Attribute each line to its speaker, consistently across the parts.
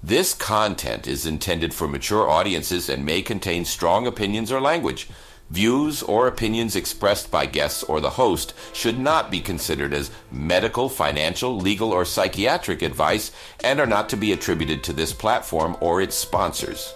Speaker 1: This content is intended for mature audiences and may contain strong opinions or language. Views or opinions expressed by guests or the host should not be considered as medical, financial, legal, or psychiatric advice and are not to be attributed to this platform or its sponsors.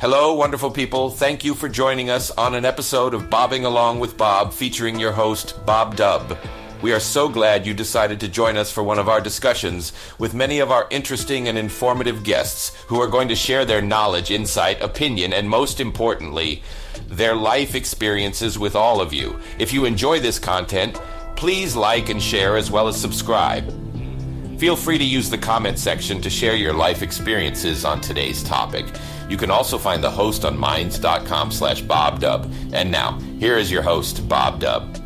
Speaker 1: Hello, wonderful people. Thank you for joining us on an episode of Bobbing Along with Bob featuring your host, Bob Dubb. We are so glad you decided to join us for one of our discussions with many of our interesting and informative guests who are going to share their knowledge, insight, opinion, and most importantly, their life experiences with all of you. If you enjoy this content, please like and share as well as subscribe. Feel free to use the comment section to share your life experiences on today's topic. You can also find the host on minds.com/BobDubb. And now, here is your host, Bob Dubb.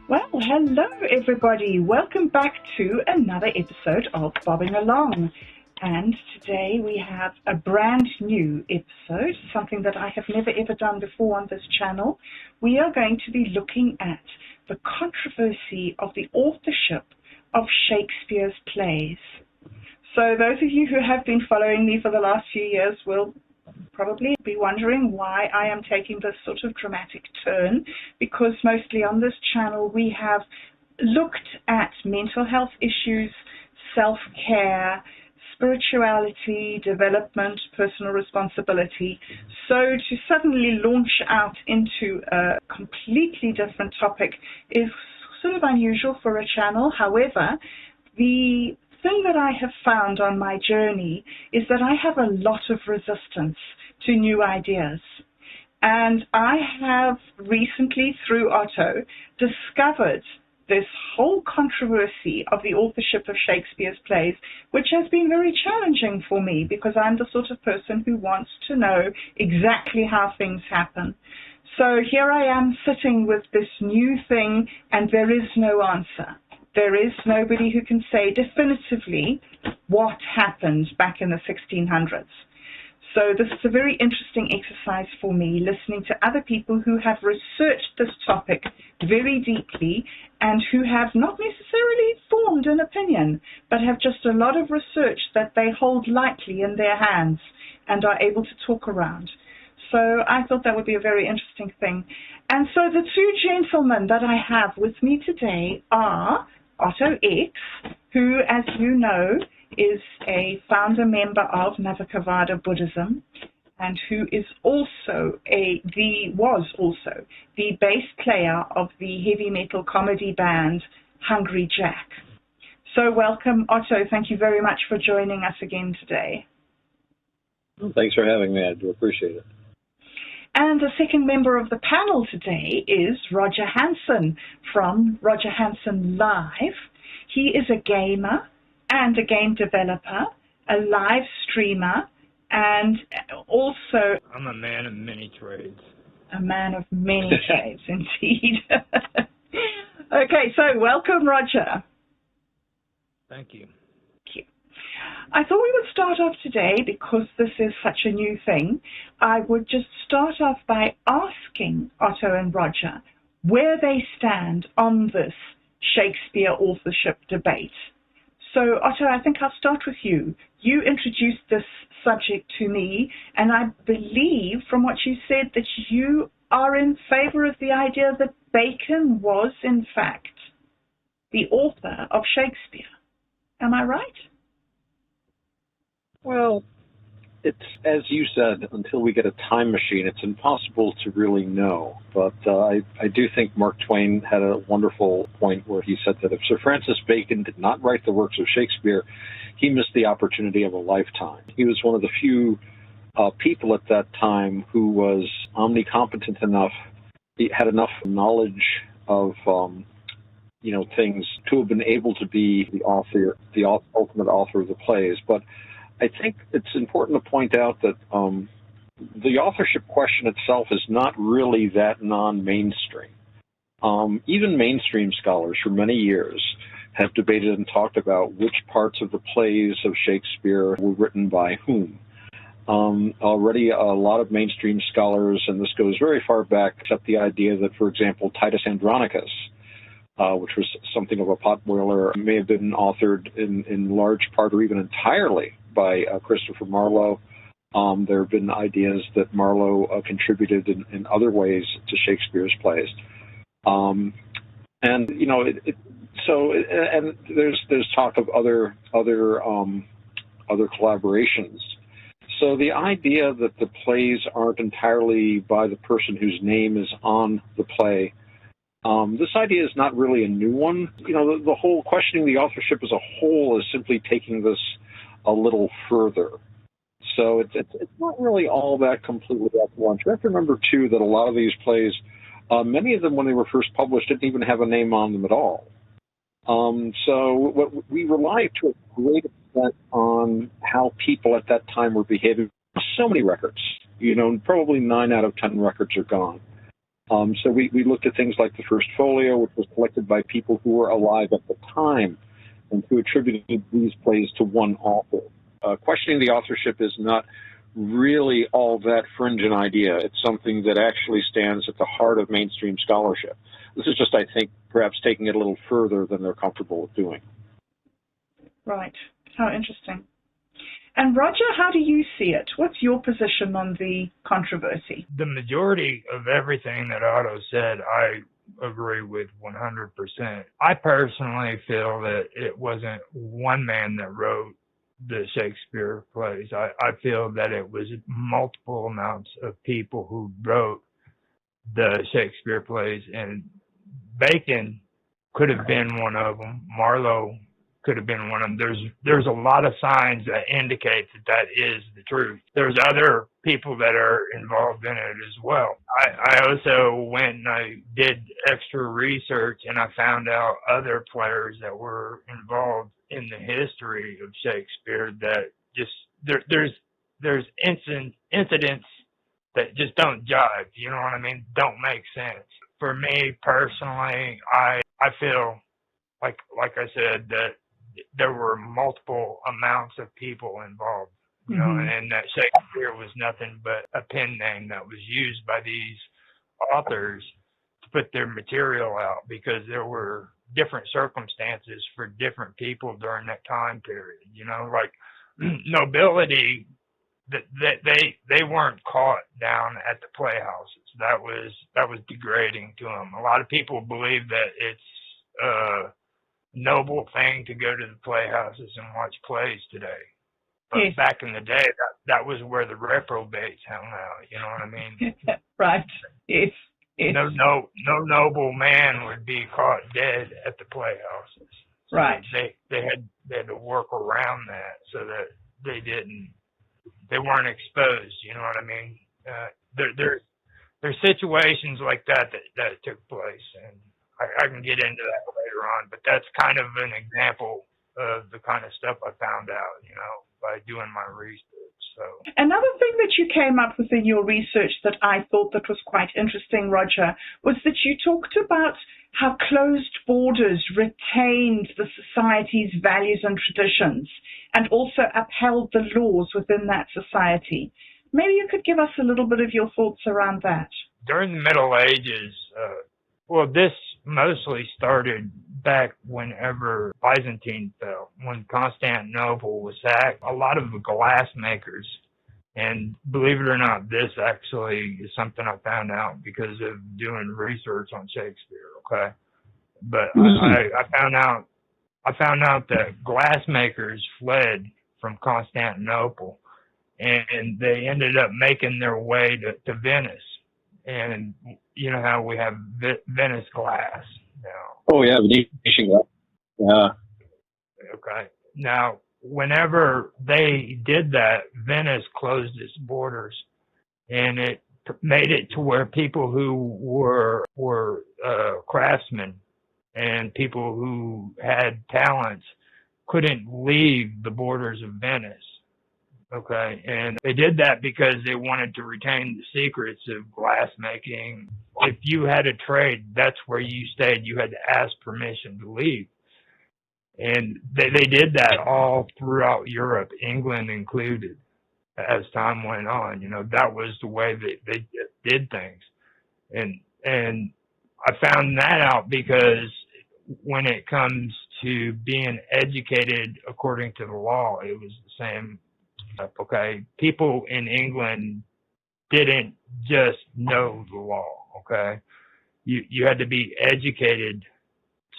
Speaker 2: Well, hello everybody. Welcome back to another episode of Bobbing Along. And today we have a brand new episode, something that I have never ever done before on this channel. We are going to be looking at the controversy of the authorship of Shakespeare's plays. So those of you who have been following me for the last few years will probably be wondering why I am taking this sort of dramatic turn, because mostly on this channel we have looked at mental health issues, self-care, spirituality, development, personal responsibility. So to suddenly launch out into a completely different topic is sort of unusual for a channel. However, the thing that I have found on my journey is that I have a lot of resistance to new ideas. And I have recently, through Otto, discovered this whole controversy of the authorship of Shakespeare's plays, which has been very challenging for me because I'm the sort of person who wants to know exactly how things happen. So here I am sitting with this new thing, and there is no answer. There is nobody who can say definitively what happened back in the 1600s. So this is a very interesting exercise for me, listening to other people who have researched this topic very deeply and who have not necessarily formed an opinion, but have just a lot of research that they hold lightly in their hands and are able to talk around. So I thought that would be a very interesting thing. And so the two gentlemen that I have with me today are Otto X, who, as you know, is a founder member of Navakavada Buddhism, and who is also was also the bass player of the heavy metal comedy band Hungry Jack. So welcome, Otto. Thank you very much for joining us again today.
Speaker 3: Well, thanks for having me. I do appreciate it.
Speaker 2: And the second member of the panel today is Roger Hansen from Roger Hansen Live. He is a gamer and a game developer, a live streamer, and also...
Speaker 4: I'm a man of many trades.
Speaker 2: A man of many trades, indeed. Okay, so welcome, Roger.
Speaker 4: Thank you.
Speaker 2: I thought we would start off today, because this is such a new thing, I would just start off by asking Otto and Roger where they stand on this Shakespeare authorship debate. So, Otto, I think I'll start with you. You introduced this subject to me, and I believe from what you said that you are in favor of the idea that Bacon was, in fact, the author of Shakespeare. Am I right?
Speaker 3: Well, it's, as you said, until we get a time machine, it's impossible to really know. But I do think Mark Twain had a wonderful point where he said that if Sir Francis Bacon did not write the works of Shakespeare, he missed the opportunity of a lifetime. He was one of the few people at that time who was omnicompetent enough, he had enough knowledge of things to have been able to be the author, the ultimate author of the plays. But I think it's important to point out that the authorship question itself is not really that non-mainstream. Even mainstream scholars for many years have debated and talked about which parts of the plays of Shakespeare were written by whom. Already a lot of mainstream scholars, and this goes very far back, accept the idea that, for example, Titus Andronicus, which was something of a potboiler, may have been authored in large part or even entirely by Christopher Marlowe. There have been ideas that Marlowe contributed in other ways to Shakespeare's plays. And there's talk of other collaborations. So the idea that the plays aren't entirely by the person whose name is on the play, this idea is not really a new one. The whole questioning the authorship as a whole is simply taking this a little further. So it's not really all that completely at once. You have to remember, too, that a lot of these plays, many of them, when they were first published, didn't even have a name on them at all. So what we rely to a great extent on how people at that time were behaving. So many records, probably 9 out of 10 records are gone. So we looked at things like the First Folio, which was collected by people who were alive at the time and who attributed these plays to one author. Questioning the authorship is not really all that fringe an idea. It's something that actually stands at the heart of mainstream scholarship. This is just, I think, perhaps taking it a little further than they're comfortable with doing.
Speaker 2: Right. How interesting. And Roger, how do you see it? What's your position on the controversy?
Speaker 4: The majority of everything that Otto said, I agree with 100%. I personally feel that it wasn't one man that wrote the Shakespeare plays. I feel that it was multiple amounts of people who wrote the Shakespeare plays, and Bacon could have been one of them. Marlowe could have been one of them. There's a lot of signs that indicate that is the truth. There's other people that are involved in it as well. I also went and I did extra research, and I found out other players that were involved in the history of Shakespeare that just there's incidents that just don't jive. You know what I mean? Don't make sense. For me personally, I feel like I said, that there were multiple amounts of people involved, and that Shakespeare was nothing but a pen name that was used by these authors to put their material out, because there were different circumstances for different people during that time period. Like nobility, that they weren't caught down at the playhouses. That was degrading to them. A lot of people believe that it's noble thing to go to the playhouses and watch plays today. But back in the day, that was where the reprobates hung out. You know what I mean?
Speaker 2: Right. It's
Speaker 4: no noble man would be caught dead at the playhouses. So
Speaker 2: right.
Speaker 4: They had to work around that so that they weren't exposed. You know what I mean? There's situations like that took place, and I can get into that later on, but that's kind of an example of the kind of stuff I found out, by doing my research. So
Speaker 2: another thing that you came up with in your research that I thought that was quite interesting, Roger, was that you talked about how closed borders retained the society's values and traditions and also upheld the laws within that society. Maybe you could give us a little bit of your thoughts around that.
Speaker 4: During the Middle Ages, this mostly started back whenever Byzantine fell, when Constantinople was sacked. A lot of the glass makers, and believe it or not, this actually is something I found out because of doing research on Shakespeare. Okay, but I found out that glass makers fled from Constantinople, and they ended up making their way to Venice. And you know how we have Venice glass now.
Speaker 3: Oh, yeah, Venetian glass. Yeah.
Speaker 4: Okay. Now, whenever they did that, Venice closed its borders, and it made it to where people who were craftsmen and people who had talents couldn't leave the borders of Venice. Okay, and they did that because they wanted to retain the secrets of glass making. If you had a trade, that's where you stayed. You had to ask permission to leave. And they did that all throughout Europe, England included, as time went on. That was the way they did things. And I found that out because when it comes to being educated according to the law, it was the same. Okay, people in England didn't just know the law. Okay, you had to be educated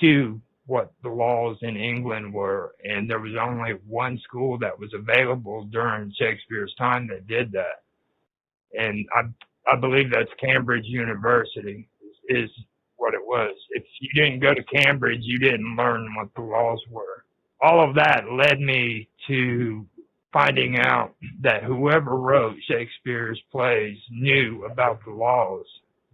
Speaker 4: to what the laws in England were, and there was only one school that was available during Shakespeare's time that did that, and I believe that's Cambridge University is what it was. If you didn't go to Cambridge, you didn't learn what the laws were. All of that led me to finding out that whoever wrote Shakespeare's plays knew about the laws.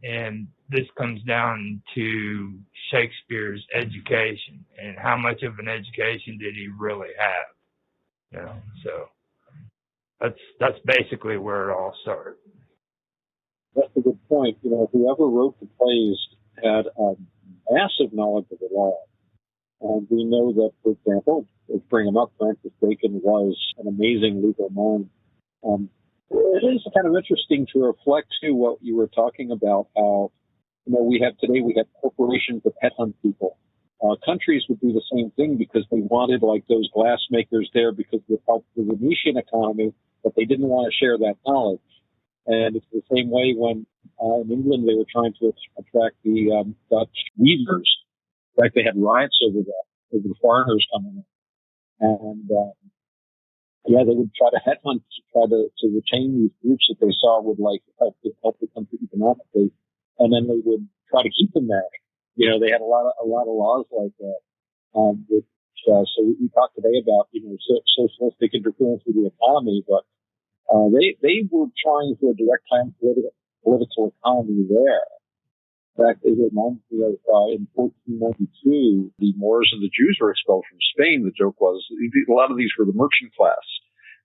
Speaker 4: And this comes down to Shakespeare's education and how much of an education did he really have. So that's basically where it all started.
Speaker 3: That's a good point. Whoever wrote the plays had a massive knowledge of the law. And we know that, for example, let's bring him up, Francis Bacon was an amazing legal mind. It is kind of interesting to reflect to what you were talking about, how, we have corporations that headhunt people. Countries would do the same thing because they wanted, like, those glass makers there because it would help the Venetian economy, but they didn't want to share that knowledge. And it's the same way when in England they were trying to attract the Dutch weavers. In fact, they had riots over the foreigners coming in. And they would try to headhunt to try to retain these groups that they saw would help the country economically, and then they would try to keep them there. They had a lot of laws like that. So we talked today about socialistic interference with the economy, but they were trying for a direct time political economy there. In fact, it reminds me of in 1492, the Moors and the Jews were expelled from Spain. The joke was a lot of these were the merchant class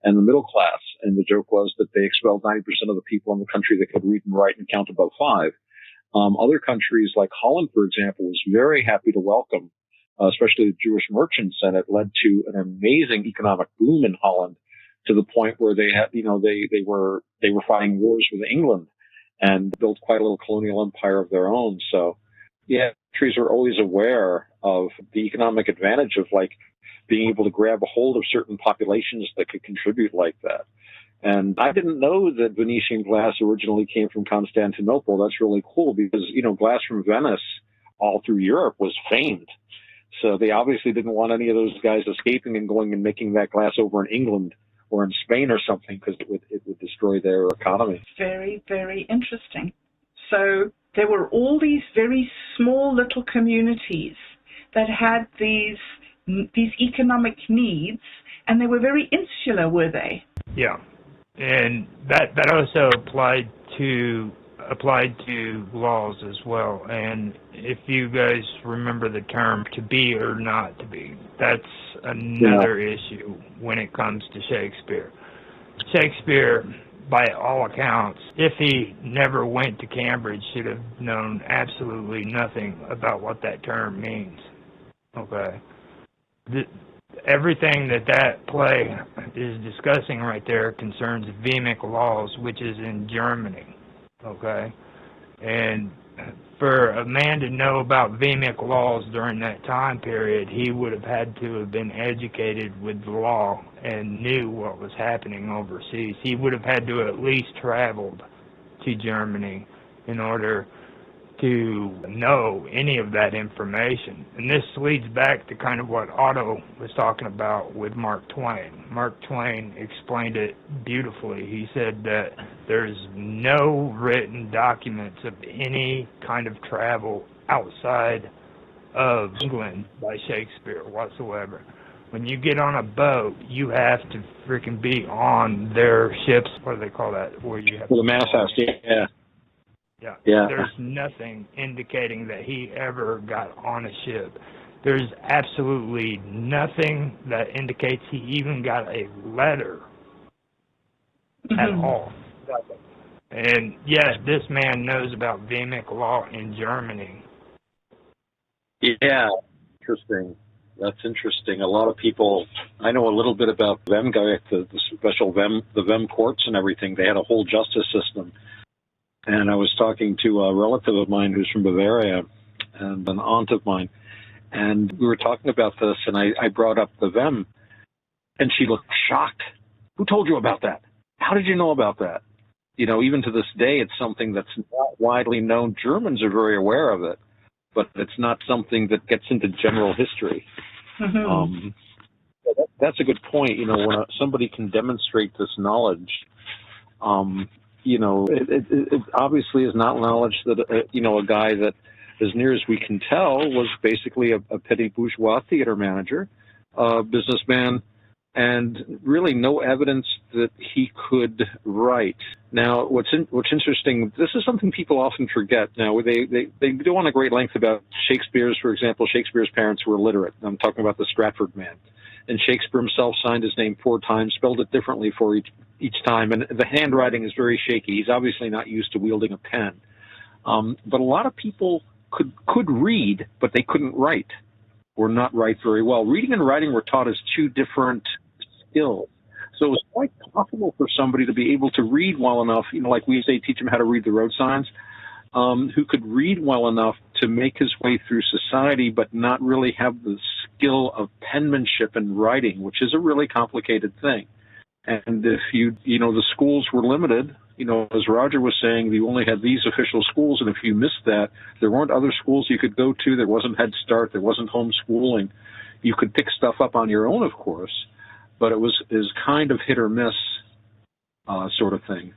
Speaker 3: and the middle class, and the joke was that they expelled 90% of the people in the country that could read and write and count above 5. Other countries like Holland, for example, was very happy to welcome, especially the Jewish merchants, and it led to an amazing economic boom in Holland to the point where they had, they were fighting wars with England and built quite a little colonial empire of their own. So, countries are always aware of the economic advantage of being able to grab a hold of certain populations that could contribute like that. And I didn't know that Venetian glass originally came from Constantinople. That's really cool because, glass from Venice all through Europe was famed. So they obviously didn't want any of those guys escaping and going and making that glass over in England or in Spain or something, because it would destroy their economy.
Speaker 2: Very, very interesting. So there were all these very small little communities that had these economic needs, and they were very insular, were they?
Speaker 4: Yeah, and that also applied to laws as well. And if you guys remember the term "to be or not to be," that's another issue when it comes to Shakespeare. Shakespeare, by all accounts, if he never went to Cambridge, should have known absolutely nothing about what that term means. Okay, everything that play is discussing right there concerns Vehemic laws, which is in Germany. Okay, and for a man to know about Vehemic laws during that time period, he would have had to have been educated with the law and knew what was happening overseas. He would have had to at least traveled to Germany in order to know any of that information. And this leads back to kind of what Otto was talking about with Mark Twain. Mark Twain explained it beautifully. He said that there's no written documents of any kind of travel outside of England by Shakespeare whatsoever. When you get on a boat, you have to freaking be on their ships. What do they call that? Where you have
Speaker 3: the mast-house, yeah.
Speaker 4: Yeah. There's nothing indicating that he ever got on a ship. There's absolutely nothing that indicates he even got a letter at all. And yes, this man knows about Vehemic law in Germany.
Speaker 3: Yeah, interesting. That's interesting. A lot of people, I know a little bit about Vem, the special Vem, the Vem courts and everything. They had a whole justice system. And I was talking to a relative of mine who's from Bavaria and an aunt of mine. And we were talking about this, and I brought up the Vem, and she looked shocked. Who told you about that? How did you know about that? You know, even to this day, it's something that's not widely known. Germans are very aware of it, but it's not something that gets into general history.
Speaker 2: Mm-hmm.
Speaker 3: That's a good point. You know, when somebody can demonstrate this knowledge, you know, it obviously is not knowledge that, you know, a guy that, as near as we can tell, was basically a petit bourgeois theater manager, businessman, and really no evidence that he could write. Now, what's interesting, this is something people often forget. Now, they go on a great length about Shakespeare's, for example, Shakespeare's parents were illiterate. I'm talking about the Stratford man. And Shakespeare himself signed his name 4 times, spelled it differently for each time, and the handwriting is very shaky. He's obviously not used to wielding a pen. But a lot of people could read, but they couldn't write, or not write very well. Reading and writing were taught as 2 different skills. So it was quite possible for somebody to be able to read well enough, you know, like we say, teach him how to read the road signs, who could read well enough to make his way through society, but not really have the skill of penmanship and writing, which is a really complicated thing. And if you know, the schools were limited, you know, as Roger was saying, you only had these official schools, and if you missed that, there weren't other schools you could go to. There wasn't Head Start. There wasn't homeschooling. You could pick stuff up on your own, of course, but it was kind of hit or miss sort of thing.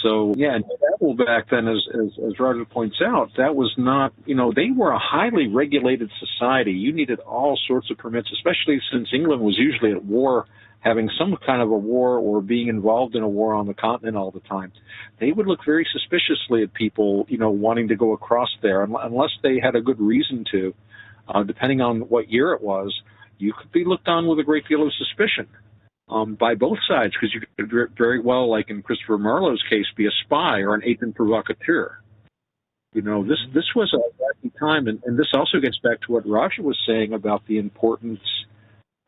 Speaker 3: So, yeah, and travel back then, as Roger points out, that was not, you know, they were a highly regulated society. You needed all sorts of permits, especially since England was usually at war, having some kind of a war or being involved in a war on the continent all the time. They would look very suspiciously at people, you know, wanting to go across there, unless they had a good reason to. Depending on what year it was, you could be looked on with a great deal of suspicion. By both sides, because you could very well, like in Christopher Marlowe's case, be a spy or an agent provocateur. You know, this was a wacky time, and this also gets back to what Roger was saying about the importance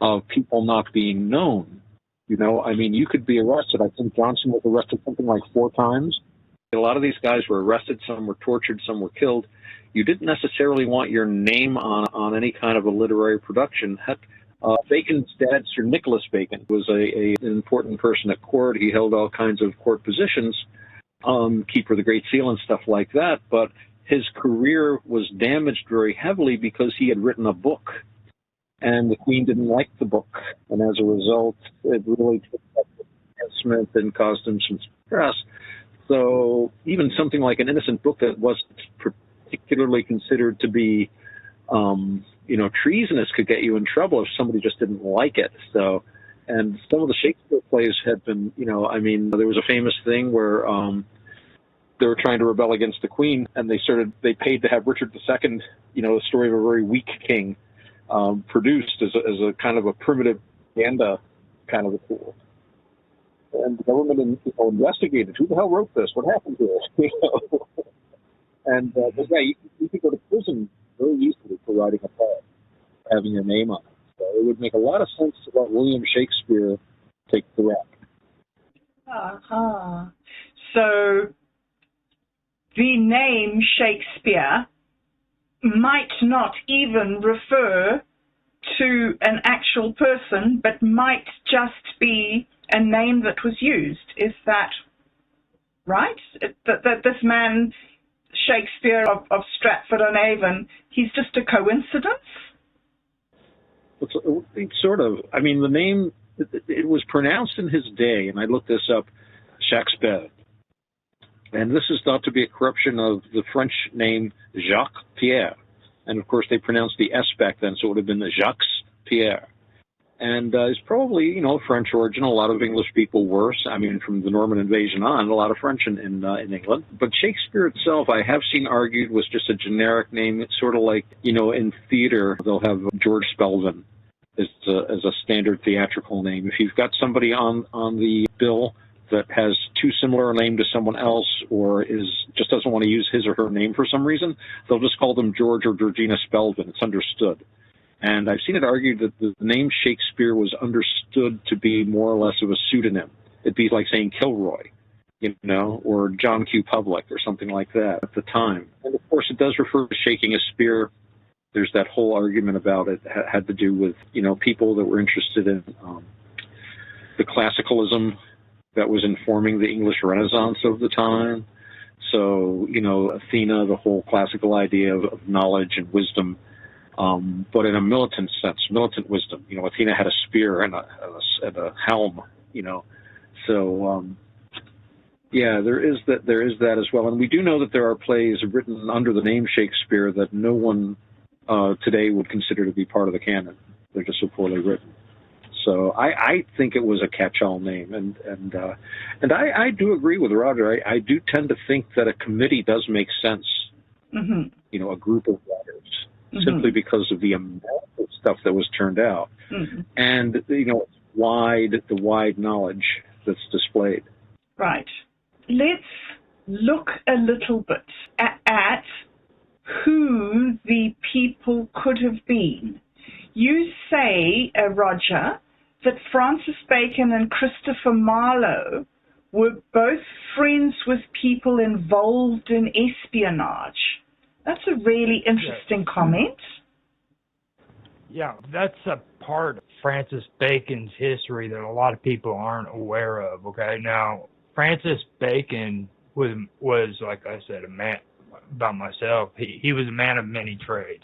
Speaker 3: of people not being known. You know, I mean, you could be arrested. I think Johnson was arrested something like 4 times. A lot of these guys were arrested, some were tortured, some were killed. You didn't necessarily want your name on any kind of a literary production. Heck, Bacon's dad, Sir Nicholas Bacon, was an important person at court. He held all kinds of court positions, Keeper of the Great Seal and stuff like that, but his career was damaged very heavily because he had written a book, and the Queen didn't like the book, and as a result, it really took up the advancement and caused him some stress. So even something like an innocent book that wasn't particularly considered to be you know, treasonous could get you in trouble if somebody just didn't like it. So, and some of the Shakespeare plays had been, you know, I mean, there was a famous thing where they were trying to rebel against the Queen, and they paid to have Richard II, you know, the story of a very weak king, produced as a kind of a primitive propaganda kind of a tool. And the government, you know, investigated who the hell wrote this, what happened to it, you know. And but yeah, you could go to prison very easily for writing a play, having your name on it. So it would make a lot of sense to let William Shakespeare take the rap.
Speaker 2: Uh-huh. So the name Shakespeare might not even refer to an actual person, but might just be a name that was used. Is that right? That this man, Shakespeare of Stratford-on-Avon, he's just a coincidence?
Speaker 3: It's sort of. I mean, the name, it was pronounced in his day, and I looked this up, Shakespeare. And this is thought to be a corruption of the French name Jacques Pierre. And, of course, they pronounced the S back then, so it would have been the Jacques Pierre. And it's probably, you know, French origin. A lot of English people were. I mean, from the Norman invasion on, a lot of French in England. But Shakespeare itself, I have seen argued, was just a generic name. It's sort of like, you know, in theater, they'll have George Spelvin as a standard theatrical name. If you've got somebody on the bill that has too similar a name to someone else, or just doesn't want to use his or her name for some reason, they'll just call them George or Georgina Spelvin. It's understood. And I've seen it argued that the name Shakespeare was understood to be more or less of a pseudonym. It'd be like saying Kilroy, or John Q. Public or something like that at the time. And of course, it does refer to shaking a spear. There's that whole argument about it had to do with, people that were interested in the classicalism that was informing the English Renaissance of the time. So, Athena, the whole classical idea of knowledge and wisdom, but in a militant sense, militant wisdom. Athena had a spear and a helm, So, there is that as well. And we do know that there are plays written under the name Shakespeare that no one today would consider to be part of the canon. They're just so poorly written. So I think it was a catch-all name, and I do agree with Roger. I do tend to think that a committee does make sense. Mm-hmm. A group of writers, simply because of the amount of stuff that was turned out, and the wide knowledge that's displayed.
Speaker 2: Right. Let's look a little bit at who the people could have been. You say, Roger, that Francis Bacon and Christopher Marlowe were both friends with people involved in espionage. That's a really interesting comment.
Speaker 4: Yeah, that's a part of Francis Bacon's history that a lot of people aren't aware of, okay? Now, Francis Bacon was like I said, a man, about myself, he was a man of many trades.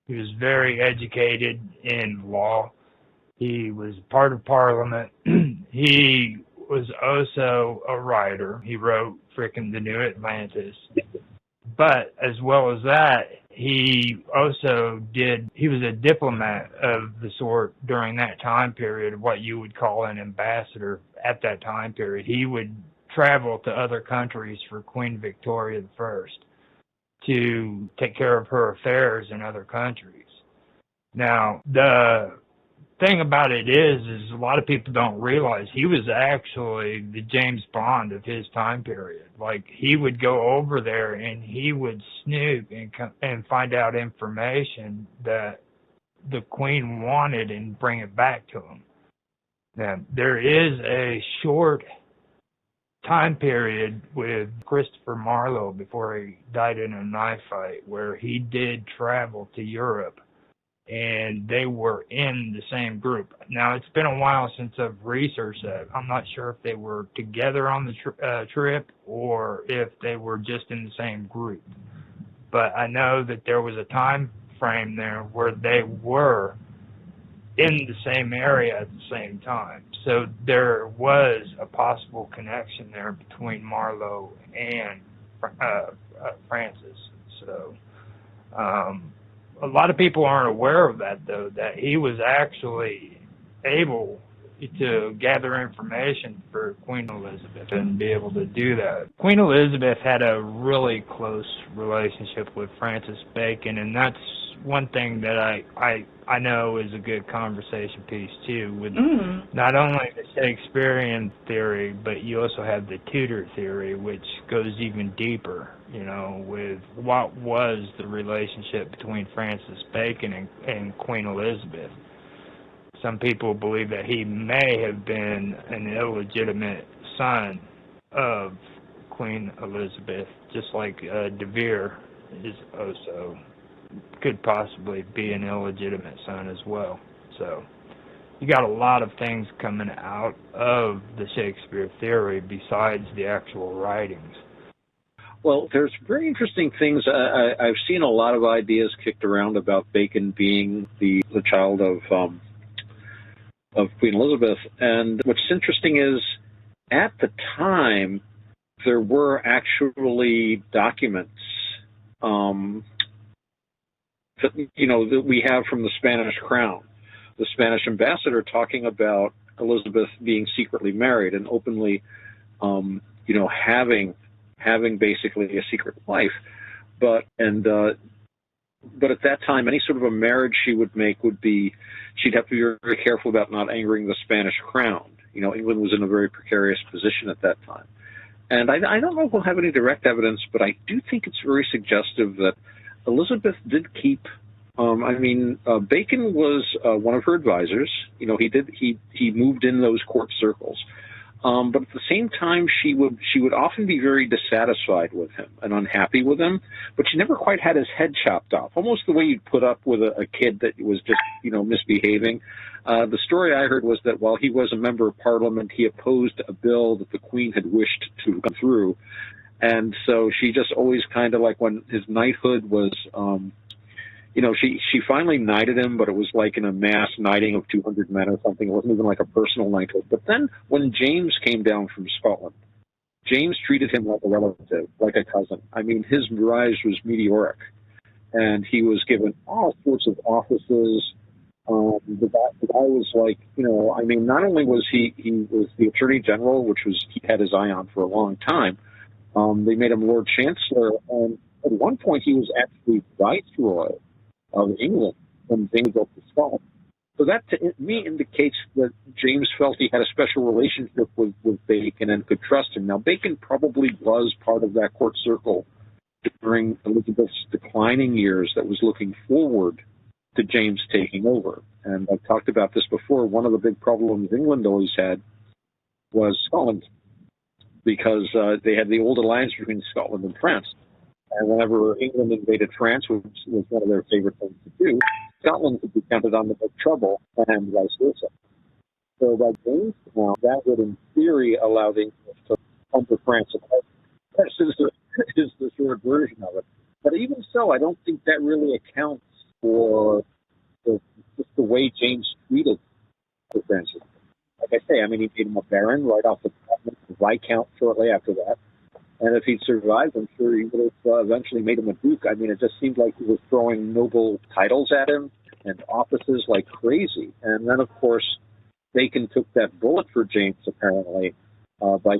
Speaker 4: He was very educated in law. He was part of Parliament. He was also a writer. He wrote frickin' The New Atlantis. But as well as that, he was a diplomat of the sort during that time period, what you would call an ambassador at that time period. He would travel to other countries for Queen Victoria I to take care of her affairs in other countries. Now, the thing about it is a lot of people don't realize he was actually the James Bond of his time period. Like, he would go over there and he would snoop and find out information that the Queen wanted and bring it back to him. Now, there is a short time period with Christopher Marlowe before he died in a knife fight where he did travel to Europe and they were in the same group. Now, it's been a while since I've researched that. I'm not sure if they were together on the trip or if they were just in the same group. But I know that there was a time frame there where they were in the same area at the same time. So there was a possible connection there between Marlowe and Francis. So a lot of people aren't aware of that, though, that he was actually able to gather information for Queen Elizabeth and be able to do that. Queen Elizabeth had a really close relationship with Francis Bacon, and that's one thing that I know is a good conversation piece, too, with not only the Shakespearean theory, but you also have the Tudor theory, which goes even deeper, with what was the relationship between Francis Bacon and Queen Elizabeth. Some people believe that he may have been an illegitimate son of Queen Elizabeth, just like De Vere is also could possibly be an illegitimate son as well. So you got a lot of things coming out of the Shakespeare theory besides the actual writings.
Speaker 3: Well, there's very interesting things. I've seen a lot of ideas kicked around about Bacon being the child of Queen Elizabeth. And what's interesting is, at the time, there were actually documents that we have from the Spanish crown, the Spanish ambassador talking about Elizabeth being secretly married and openly, having basically a secret life. But at that time, any sort of a marriage she would make she'd have to be very, very careful about not angering the Spanish crown. England was in a very precarious position at that time. And I don't know if we'll have any direct evidence, but I do think it's very suggestive that Elizabeth did keep Bacon was one of her advisors. You know, he moved in those court circles. But at the same time, she would often be very dissatisfied with him and unhappy with him, but she never quite had his head chopped off, almost the way you'd put up with a kid that was just, misbehaving. The story I heard was that while he was a member of Parliament, he opposed a bill that the Queen had wished to come through. And so she just always kind of, like, when his knighthood was, she finally knighted him, but it was like in a mass knighting of 200 men or something. It wasn't even like a personal knighthood. But then when James came down from Scotland, James treated him like a relative, like a cousin. I mean, his rise was meteoric, and he was given all sorts of offices. The guy was like, not only was he was the Attorney General, which was he had his eye on for a long time. They made him Lord Chancellor, and at one point he was actually Viceroy of England when James go to Scotland. So that, to me, indicates that James felt he had a special relationship with Bacon and could trust him. Now, Bacon probably was part of that court circle during Elizabeth's declining years that was looking forward to James taking over. And I've talked about this before. One of the big problems England always had was Scotland, because they had the old alliance between Scotland and France. And whenever England invaded France, which was one of their favorite things to do, Scotland could be counted on to make trouble, and vice versa. So by James now, that would in theory allow the English to come to France. This is the sort of version of it. But even so, I don't think that really accounts for just the way James treated the Francis. Like I say, he made him a baron right off the bat, a viscount shortly after that. And if he'd survived, I'm sure he would have eventually made him a duke. It just seemed like he was throwing noble titles at him and offices like crazy. And then, of course, Bacon took that bullet for James, apparently, by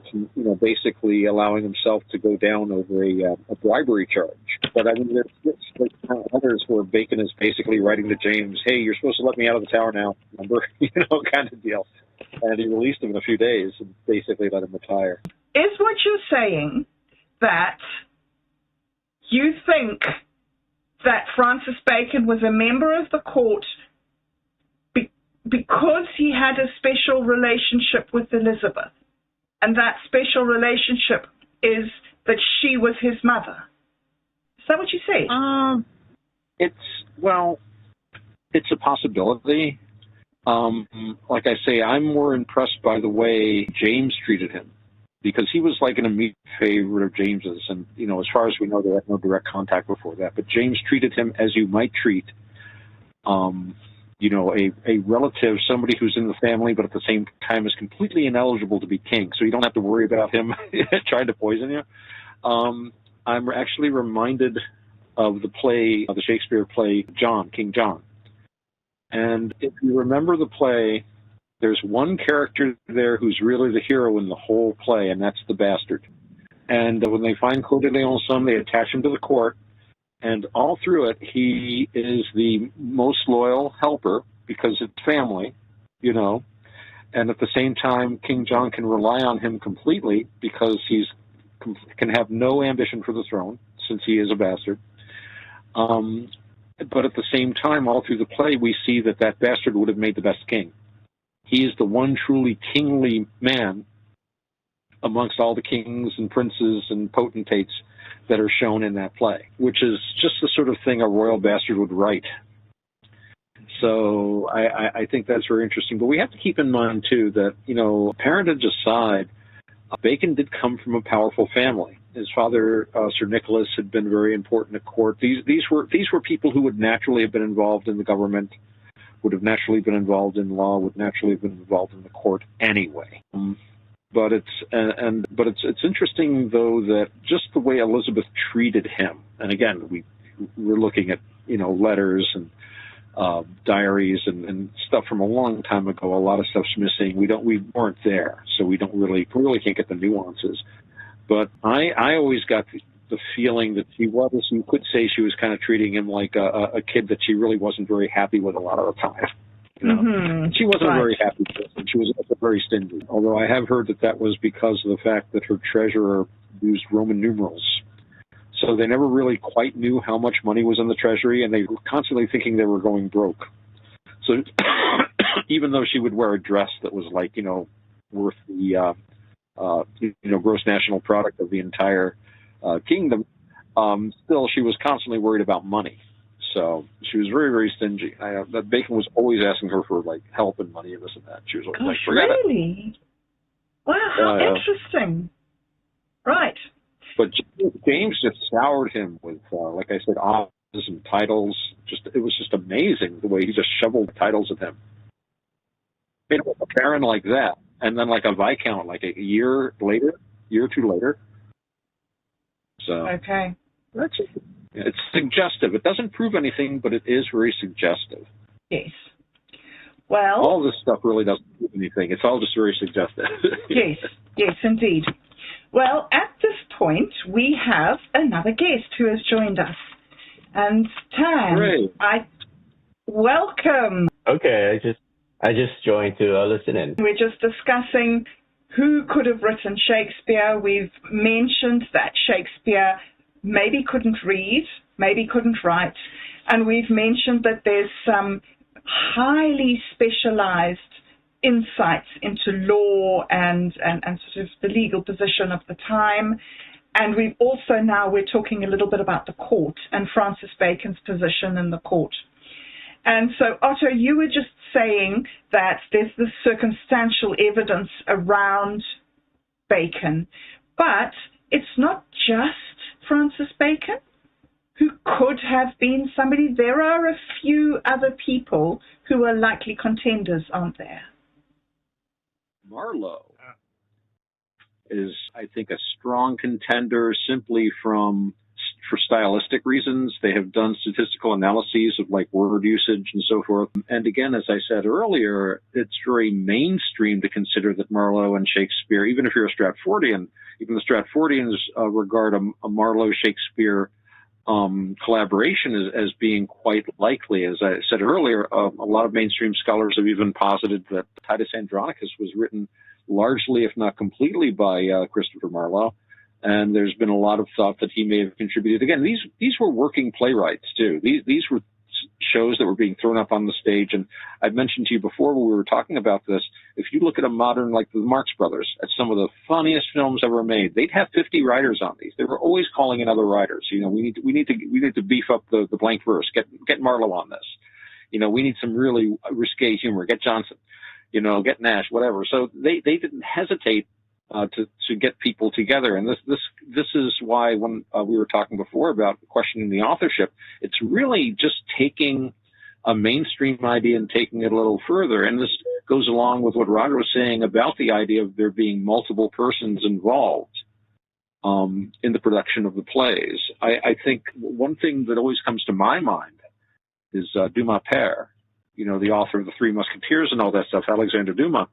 Speaker 3: basically allowing himself to go down over a bribery charge. But there's others where Bacon is basically writing to James, "Hey, you're supposed to let me out of the tower now," remember, kind of deal. And he released him in a few days and basically let him retire.
Speaker 2: Is what you're saying that you think that Francis Bacon was a member of the court because he had a special relationship with Elizabeth, and that special relationship is that she was his mother? Is that what you say?
Speaker 3: It's a possibility. Like I say, I'm more impressed by the way James treated him, because he was like an immediate favorite of James's. And, as far as we know, they had no direct contact before that. But James treated him as you might treat, a relative, somebody who's in the family, but at the same time is completely ineligible to be king. So you don't have to worry about him trying to poison you. I'm actually reminded of the Shakespeare play, King John. And if you remember the play, there's one character there who's really the hero in the whole play, and that's the bastard. And when they find Coeur de Lion, they attach him to the court, and all through it, he is the most loyal helper because it's family, and at the same time, King John can rely on him completely because he can have no ambition for the throne since he is a bastard. But at the same time, all through the play, we see that bastard would have made the best king. He is the one truly kingly man amongst all the kings and princes and potentates that are shown in that play, which is just the sort of thing a royal bastard would write. So I think that's very interesting. But we have to keep in mind, too, that, parentage aside, Bacon did come from a powerful family. His father, Sir Nicholas, had been very important at court. These were people who would naturally have been involved in the government, would have naturally been involved in law, would naturally have been involved in the court anyway. But it's interesting, though, that just the way Elizabeth treated him, and again, we're looking at letters and diaries and stuff from a long time ago. A lot of stuff's missing. We weren't there, so we really can't get the nuances. But I always got the feeling that you could say she was kind of treating him like a kid that she really wasn't very happy with a lot of the time.
Speaker 2: Mm-hmm.
Speaker 3: She wasn't a very happy person. She was also very stingy. Although I have heard that was because of the fact that her treasurer used Roman numerals So they never really quite knew how much money was in the treasury, and they were constantly thinking they were going broke. So even though she would wear a dress that was like, worth the, gross national product of the entire kingdom, still she was constantly worried about money. So she was very, very stingy. That Bacon was always asking her for like help and money and this and that. She was always like, forget
Speaker 2: really? Wow, how interesting. Right.
Speaker 3: But James just soured him with, like I said, honors and titles. It was just amazing the way he just shoveled titles at him. A baron like that, and then like a viscount like a year or two later. So
Speaker 2: okay,
Speaker 3: it's suggestive. It doesn't prove anything, but it is very suggestive.
Speaker 2: Yes. Well,
Speaker 3: all this stuff really doesn't prove anything. It's all just very suggestive.
Speaker 2: Yes, indeed. Well, at this point, we have another guest who has joined us. And Tan, welcome.
Speaker 5: Okay, I just joined to listen in.
Speaker 2: We're just discussing who could have written Shakespeare. We've mentioned that Shakespeare maybe couldn't read, maybe couldn't write, and we've mentioned that there's some highly specialized insights into law and sort of the legal position of the time. And we've also we're talking a little bit about the court and Francis Bacon's position in the court. And so, Otto, you were just saying that there's this circumstantial evidence around Bacon, but it's not just Francis Bacon who could have been somebody. There are a few other people who are likely contenders, aren't there?
Speaker 3: Marlowe is, I think, a strong contender simply for stylistic reasons. They have done statistical analyses of like word usage and so forth. And again, as I said earlier, it's very mainstream to consider that Marlowe and Shakespeare, even if you're a Stratfordian, even the Stratfordians regard a Marlowe-Shakespeare collaboration as being quite likely. As I said earlier, a lot of mainstream scholars have even posited that Titus Andronicus was written largely, if not completely, by Christopher Marlowe. And there's been a lot of thought that he may have contributed. Again, these were working playwrights, too. These were shows that were being thrown up on the stage. And I've mentioned to you before when we were talking about this, if you look at a modern, like the Marx Brothers, at some of the funniest films ever made, they'd have 50 writers on these. They were always calling in other writers. We need to beef up the blank verse. Get Marlowe on this. We need some really risque humor. Get Johnson. Get Nash, whatever. So they didn't hesitate to get people together. And this is why when we were talking before about questioning the authorship, it's really just taking a mainstream idea and taking it a little further. And this goes along with what Roger was saying about the idea of there being multiple persons involved in the production of the plays. I think one thing that always comes to my mind is Dumas Père, the author of The Three Musketeers and all that stuff, Alexandre Dumas.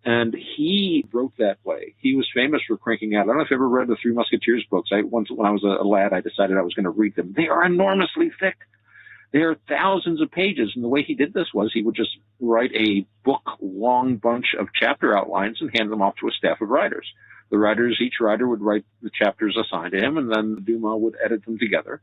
Speaker 3: And he wrote that play. He was famous for cranking out. I don't know if you ever read the Three Musketeers books. Once when I was a lad, I decided I was going to read them. They are enormously thick. They are thousands of pages. And the way he did this was he would just write a book-long bunch of chapter outlines and hand them off to a staff of writers. Each writer would write the chapters assigned to him, and then Dumas would edit them together,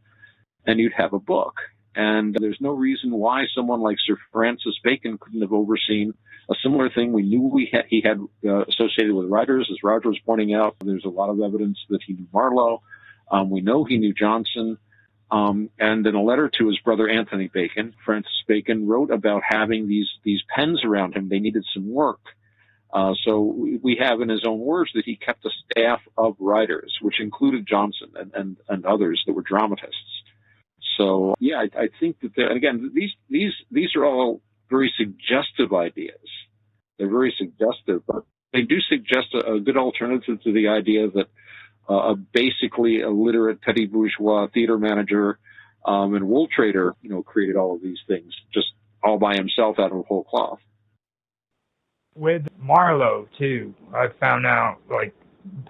Speaker 3: and you'd have a book. And there's no reason why someone like Sir Francis Bacon couldn't have overseen a similar thing. We knew he had associated with writers, as Roger was pointing out. There's a lot of evidence that he knew Marlowe. We know he knew Johnson. And in a letter to his brother Anthony Bacon, Francis Bacon wrote about having these pens around him. They needed some work. So we have in his own words that he kept a staff of writers, which included Johnson and others that were dramatists. So, yeah, I think that, again, these are all very suggestive ideas. They're very suggestive, but they do suggest a good alternative to the idea that basically a literate petty bourgeois theater manager and wool trader, created all of these things just all by himself out of whole cloth.
Speaker 4: With Marlowe, too, I found out,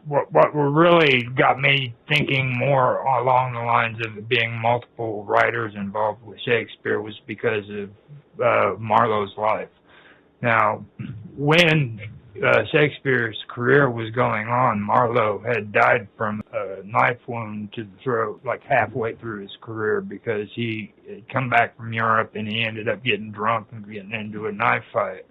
Speaker 4: what really got me thinking more along the lines of being multiple writers involved with Shakespeare was because of Marlowe's life. Now, when Shakespeare's career was going on, Marlowe had died from a knife wound to the throat like halfway through his career because he had come back from Europe and he ended up getting drunk and getting into a knife fight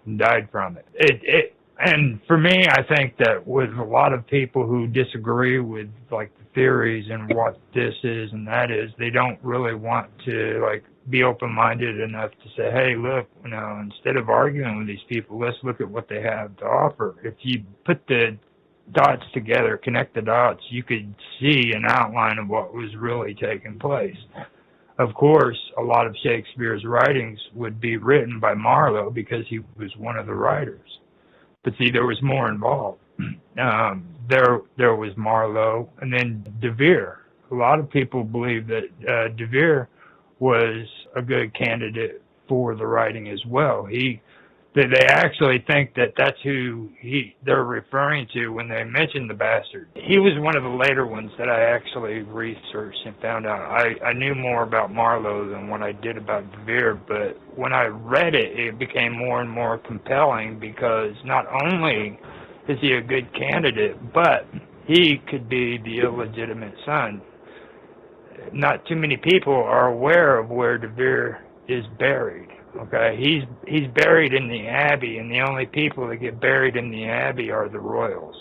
Speaker 4: and died from it. And for me, I think that with a lot of people who disagree with like the theories and what this is and that is, they don't really want to like be open-minded enough to say, hey, look, instead of arguing with these people, let's look at what they have to offer. If you put the dots together, connect the dots, you could see an outline of what was really taking place. Of course, a lot of Shakespeare's writings would be written by Marlowe because he was one of the writers. But see, there was more involved. There was Marlowe, and then De Vere. A lot of people believe that De Vere was a good candidate for the writing as well. They actually think that that's who they're referring to when they mention the bastard. He was one of the later ones that I actually researched and found out. I knew more about Marlowe than what I did about De Vere, but when I read it, it became more and more compelling because not only is he a good candidate, but he could be the illegitimate son. Not too many people are aware of where De Vere is buried. Okay, he's buried in the Abbey, and the only people that get buried in the Abbey are the royals.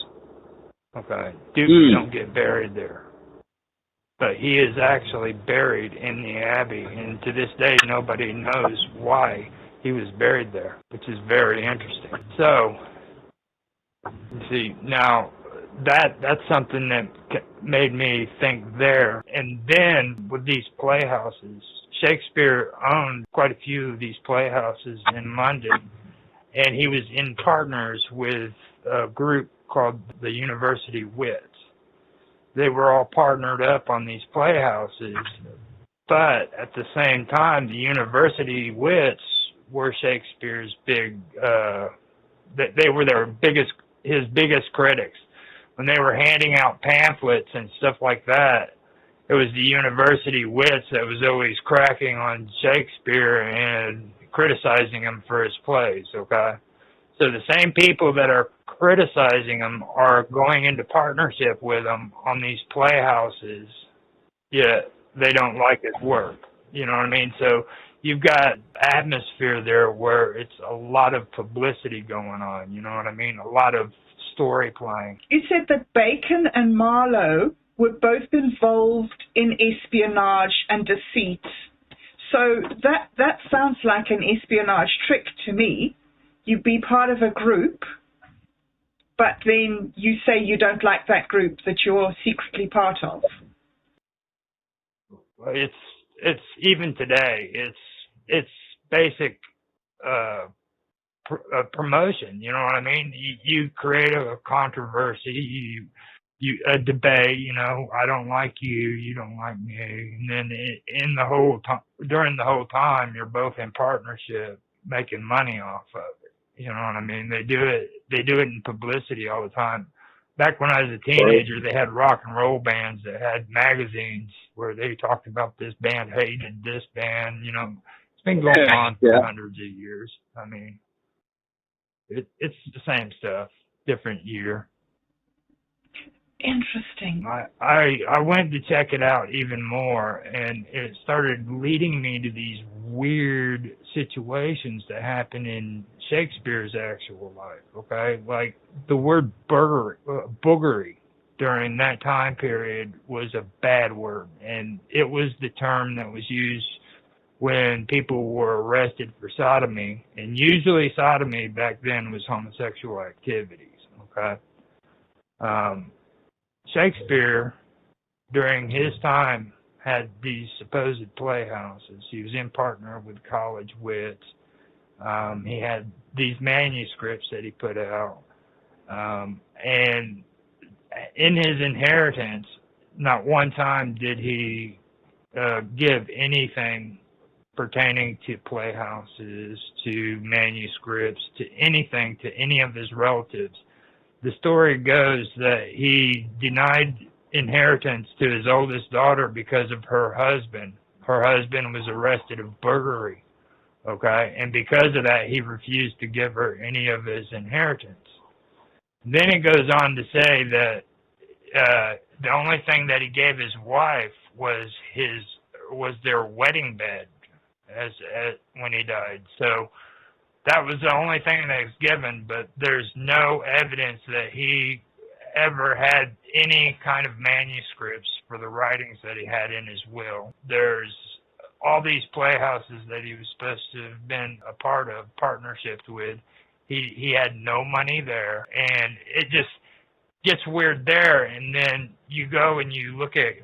Speaker 4: Okay, dukes don't get buried there, but he is actually buried in the Abbey, and to this day nobody knows why he was buried there, which is very interesting. So, see, now that's something that made me think there. And then with these playhouses, Shakespeare owned quite a few of these playhouses in London, and he was in partners with a group called the University Wits. They were all partnered up on these playhouses, but at the same time, the University Wits were Shakespeare's they were his biggest critics. When they were handing out pamphlets and stuff like that, it was the University Wits that was always cracking on Shakespeare and criticizing him for his plays, okay? So the same people that are criticizing him are going into partnership with him on these playhouses, yet they don't like his work. You know what I mean? So you've got atmosphere there where it's a lot of publicity going on, you know what I mean? A lot of story playing.
Speaker 2: You said that Bacon and Marlowe were both involved in espionage and deceit. So that sounds like an espionage trick to me. You be part of a group, but then you say you don't like that group that you're secretly part of.
Speaker 4: It's even today. It's basic promotion. You know what I mean? You create a controversy. A debate, I don't like you, you don't like me, and then during the whole time, you're both in partnership, making money off of it. You know what I mean? They do it in publicity all the time. Back when I was a teenager, they had rock and roll bands that had magazines where they talked about this band hated this band. It's been going on for hundreds of years. I mean, it's the same stuff, different year.
Speaker 2: Interesting.
Speaker 4: I went to check it out even more, and it started leading me to these weird situations that happen in Shakespeare's actual life, okay? Like the word boogery during that time period was a bad word, and it was the term that was used when people were arrested for sodomy, and usually sodomy back then was homosexual activities, okay? Shakespeare, during his time, had these supposed playhouses. He was in partner with college wits. He had these manuscripts that he put out. And in his inheritance, not one time did he give anything pertaining to playhouses, to manuscripts, to anything to any of his relatives. The story goes that he denied inheritance to his oldest daughter because of her husband. Her husband was arrested of burglary, Okay, and because of that, he refused to give her any of his inheritance. Then it goes on to say that the only thing that he gave his wife was their wedding bed as when he died. So that was the only thing that was given, but there's no evidence that he ever had any kind of manuscripts for the writings that he had in his will. There's all these playhouses that he was supposed to have been a part of, partnerships with. He had no money there, and it just gets weird there. And then you go and you look at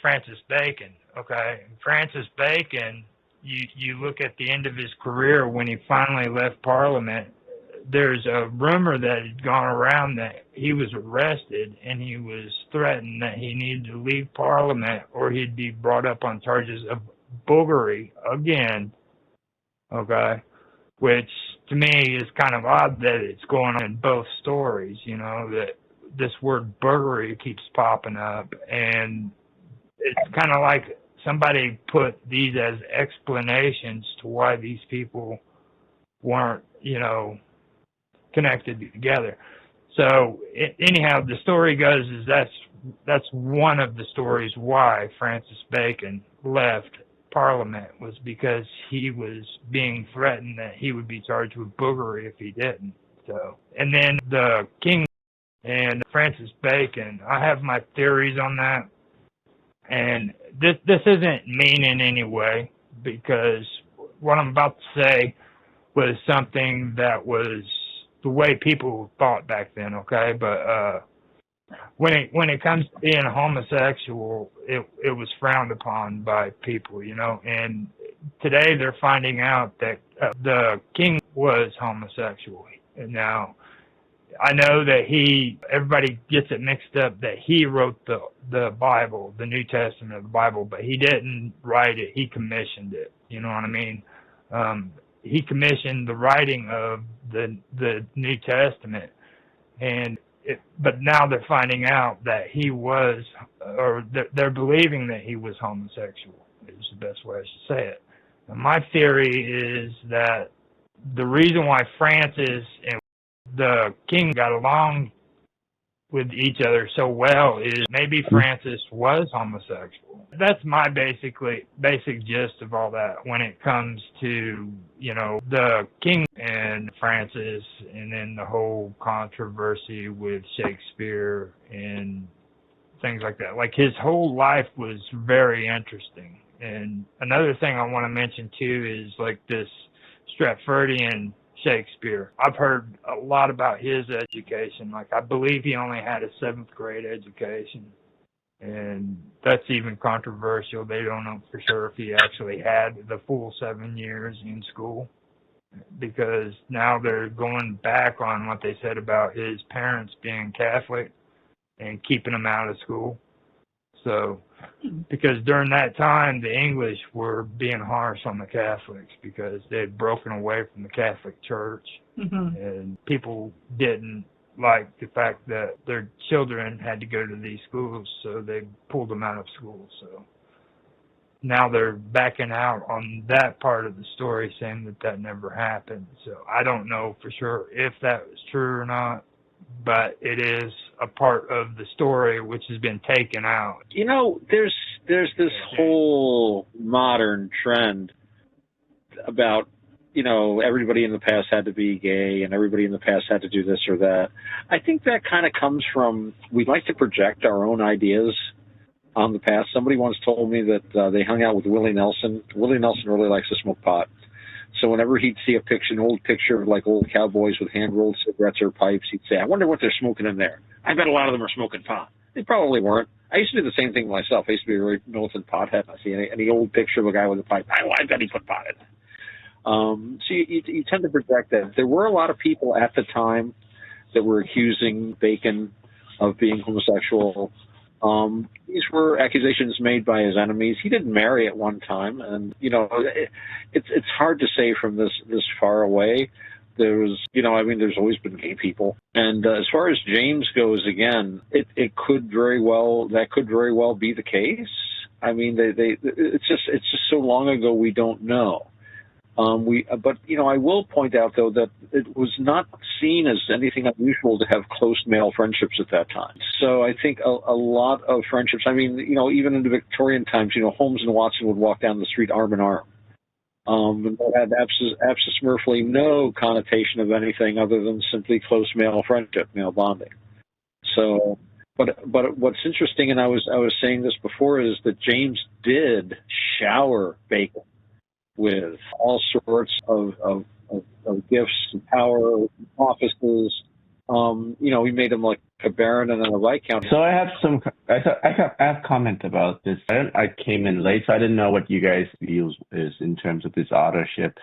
Speaker 4: Francis Bacon, okay? Francis Bacon, you look at the end of his career when he finally left Parliament, there's a rumor that had gone around that he was arrested and he was threatened that he needed to leave Parliament or he'd be brought up on charges of boogery again, okay? Which to me is kind of odd that it's going on in both stories, you know, that this word boogery keeps popping up, and it's kind of like somebody put these as explanations to why these people weren't, you know, connected together. So anyhow, the story goes is that's one of the stories why Francis Bacon left Parliament, was because he was being threatened that he would be charged with boogery if he didn't. So, and then the king and Francis Bacon, I have my theories on that, and this isn't mean in any way, because what I'm about to say was something that was the way people thought back then, okay? But when it comes to being homosexual, it was frowned upon by people, you know. And today they're finding out that the king was homosexual. And now I know that everybody gets it mixed up that he wrote the Bible, the New Testament of the Bible, but he didn't write it. He commissioned it. You know what I mean? He commissioned the writing of the New Testament, but now they're finding out that he was, or they're believing that he was homosexual, is the best way I should say it. And my theory is that the reason why Francis and the king got along with each other so well is maybe Francis was homosexual. That's my basic gist of all that when it comes to, you know, the king and Francis, and then the whole controversy with Shakespeare and things like that. Like, his whole life was very interesting. And another thing I want to mention too is like this Stratfordian Shakespeare. I've heard a lot about his education. Like, I believe he only had a 7th grade education, and that's even controversial. They don't know for sure if he actually had the full 7 years in school, because now they're going back on what they said about his parents being Catholic and keeping him out of school. So, because during that time, the English were being harsh on the Catholics because they had broken away from the Catholic Church, and people didn't like the fact that their children had to go to these schools, so they pulled them out of school. So now they're backing out on that part of the story, saying that never happened. So I don't know for sure if that was true or not, but it is a part of the story which has been taken out.
Speaker 3: You know, there's this whole modern trend about, you know, everybody in the past had to be gay and everybody in the past had to do this or that. I think that kind of comes from, we like to project our own ideas on the past. Somebody once told me that they hung out with Willie Nelson. Willie Nelson really likes to smoke pot. So whenever he'd see an old picture of like old cowboys with hand-rolled cigarettes or pipes, he'd say, I wonder what they're smoking in there. I bet a lot of them are smoking pot. They probably weren't. I used to do the same thing myself. I used to be a really militant pothead. I see any old picture of a guy with a pipe. I bet he put pot in it. So you tend to project that. There were a lot of people at the time that were accusing Bacon of being homosexual. These were accusations made by his enemies. He didn't marry at one time, and you know, it's hard to say from this far away. There's always been gay people, and as far as James goes, again, it could very well be the case. I mean, it's just so long ago we don't know. But I will point out though that it was not seen as anything unusual to have close male friendships at that time. So I think a lot of friendships. I mean, even in the Victorian times, Holmes and Watson would walk down the street arm in arm. And that had absolutely no connotation of anything other than simply close male friendship, male bonding. So, but what's interesting, and I was saying this before, is that James did shower Bacon with all sorts of gifts and power, offices. He made him like a baron and then a viscount.
Speaker 5: So I have comment about this. I came in late, so I didn't know what you guys views is in terms of this authorship.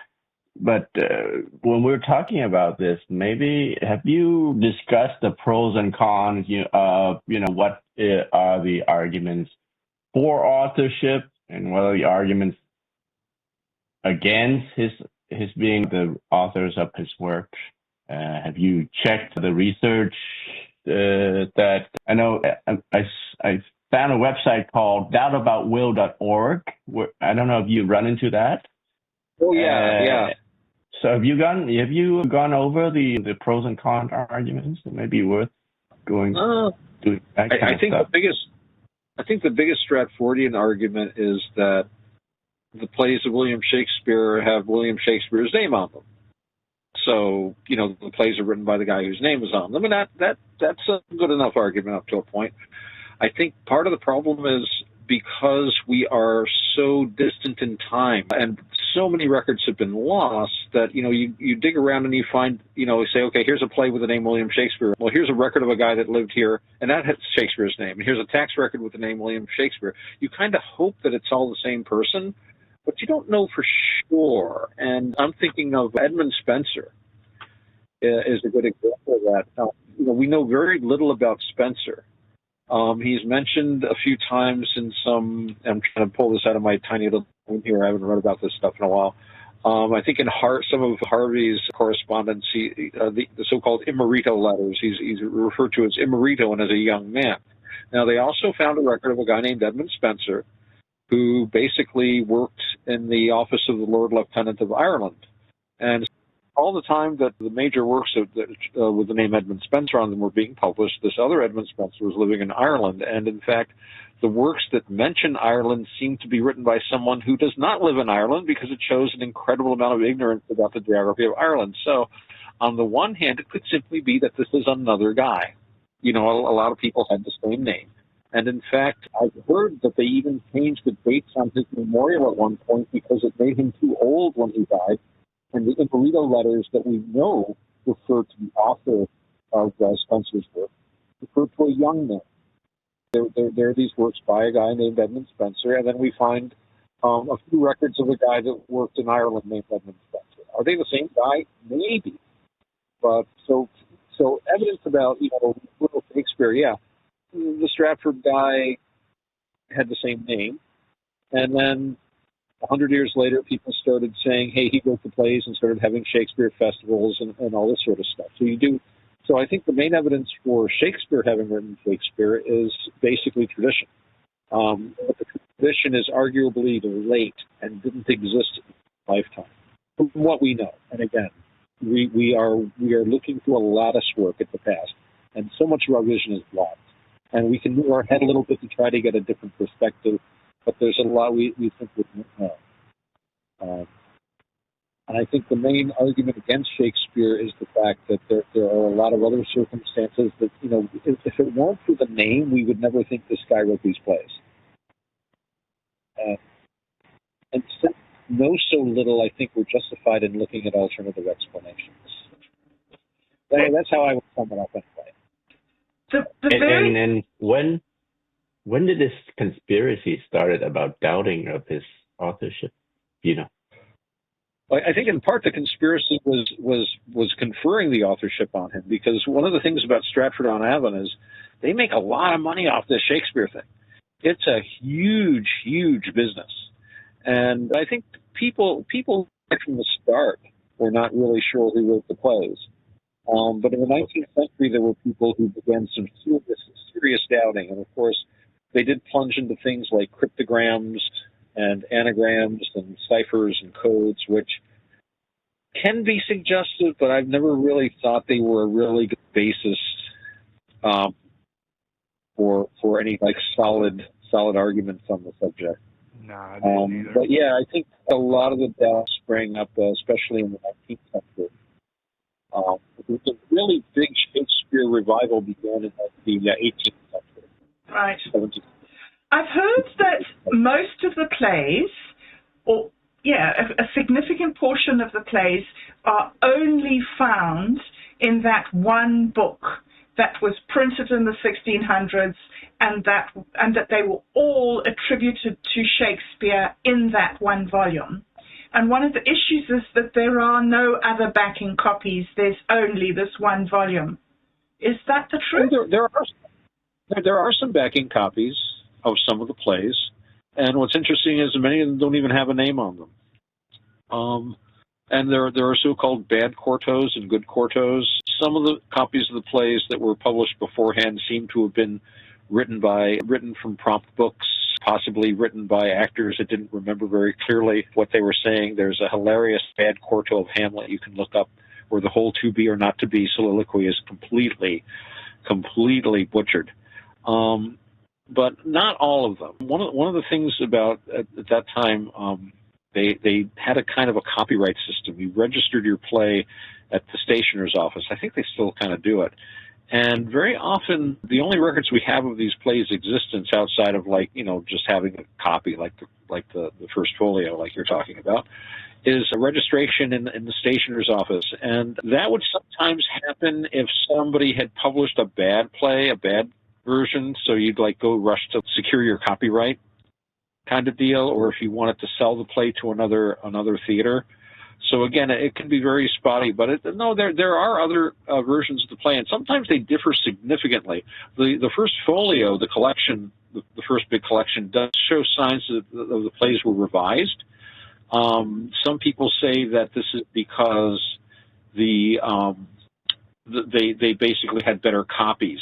Speaker 5: But when we're talking about this, maybe have you discussed the pros and cons? What are the arguments for authorship, and what are the arguments against his being the authors of his work? Have you checked the research that I know? I found a website called doubtaboutwill.org. I don't know if you run into that.
Speaker 3: Oh yeah.
Speaker 5: So have you gone over the pros and cons arguments? It may be worth doing that kind of stuff.
Speaker 3: I think the biggest Stratfordian argument is that the plays of William Shakespeare have William Shakespeare's name on them. So, the plays are written by the guy whose name is on them, and that's a good enough argument up to a point. I think part of the problem is because we are so distant in time and so many records have been lost that, you dig around and you find, say, okay, here's a play with the name William Shakespeare. Well, here's a record of a guy that lived here, and that has Shakespeare's name. And here's a tax record with the name William Shakespeare. You kind of hope that it's all the same person, but you don't know for sure. And I'm thinking of Edmund Spenser is a good example of that. We know very little about Spenser. He's mentioned a few times in some, I'm trying to pull this out of my tiny little room here. I haven't read about this stuff in a while. I think in some of Harvey's correspondence, the so-called Immerito letters, he's referred to as Immerito and as a young man. Now, they also found a record of a guy named Edmund Spenser, who basically worked in the office of the Lord Lieutenant of Ireland. And all the time that the major works with the name Edmund Spenser on them were being published, this other Edmund Spenser was living in Ireland. And in fact, the works that mention Ireland seem to be written by someone who does not live in Ireland, because it shows an incredible amount of ignorance about the geography of Ireland. So on the one hand, it could simply be that this is another guy. A lot of people had the same name. And in fact, I've heard that they even changed the dates on his memorial at one point because it made him too old when he died. And the Immerito letters that we know refer to the author of Spenser's work, refer to a young man. There are these works by a guy named Edmund Spenser, and then we find a few records of a guy that worked in Ireland named Edmund Spenser. Are they the same guy? Maybe. But so evidence about, little Shakespeare, yeah. The Stratford guy had the same name. And then 100 years later, people started saying, hey, he wrote the plays, and started having Shakespeare festivals and all this sort of stuff. So I think the main evidence for Shakespeare having written Shakespeare is basically tradition. But the tradition is arguably late and didn't exist in his lifetime, from what we know. And again, we are looking through a lattice work at the past, and so much of our vision is blocked. And we can move our head a little bit to try to get a different perspective, but there's a lot we think we don't know. And I think the main argument against Shakespeare is the fact that there are a lot of other circumstances that, if it weren't for the name, we would never think this guy wrote these plays. And since we know so little, I think we're justified in looking at alternative explanations. That's how I would sum it up anyway.
Speaker 5: And when did this conspiracy started about doubting of his authorship?
Speaker 3: I think in part the conspiracy was conferring the authorship on him, because one of the things about Stratford-on-Avon is they make a lot of money off this Shakespeare thing. It's a huge, huge business. And I think people from the start were not really sure who wrote the plays. But in the 19th century, there were people who began some serious doubting. And of course, they did plunge into things like cryptograms and anagrams and ciphers and codes, which can be suggestive, but I've never really thought they were a really good basis for any like solid arguments on the subject.
Speaker 4: No, I didn't either.
Speaker 3: But yeah, I think a lot of the doubts sprang up, especially in the 19th century. The really big Shakespeare revival began in the 18th century.
Speaker 2: Right.
Speaker 3: 17th.
Speaker 2: I've heard that most of the plays, or a significant portion of the plays, are only found in that one book that was printed in the 1600s, and that they were all attributed to Shakespeare in that one volume. And one of the issues is that there are no other backing copies. There's only this one volume. Is that the truth?
Speaker 3: There are some backing copies of some of the plays, and what's interesting is many of them don't even have a name on them. And there are so-called bad quartos and good quartos. Some of the copies of the plays that were published beforehand seem to have been written from prompt books, possibly written by actors that didn't remember very clearly what they were saying. There's a hilarious bad quarto of Hamlet you can look up, where the whole to be or not to be soliloquy is completely butchered. But not all of them. One of the things about at that time, they had a kind of a copyright system. You registered your play at the stationer's office. I think they still kind of do it. And very often, the only records we have of these plays' existence outside of just having a copy, like the first folio, like you're talking about, is a registration in the stationer's office. And that would sometimes happen if somebody had published a bad play, a bad version, so you'd go rush to secure your copyright kind of deal, or if you wanted to sell the play to another theater. So again, it can be very spotty, but there are other versions of the play, and sometimes they differ significantly. The first folio, the collection, the first big collection, does show signs that the plays were revised. Some people say that this is because they basically had better copies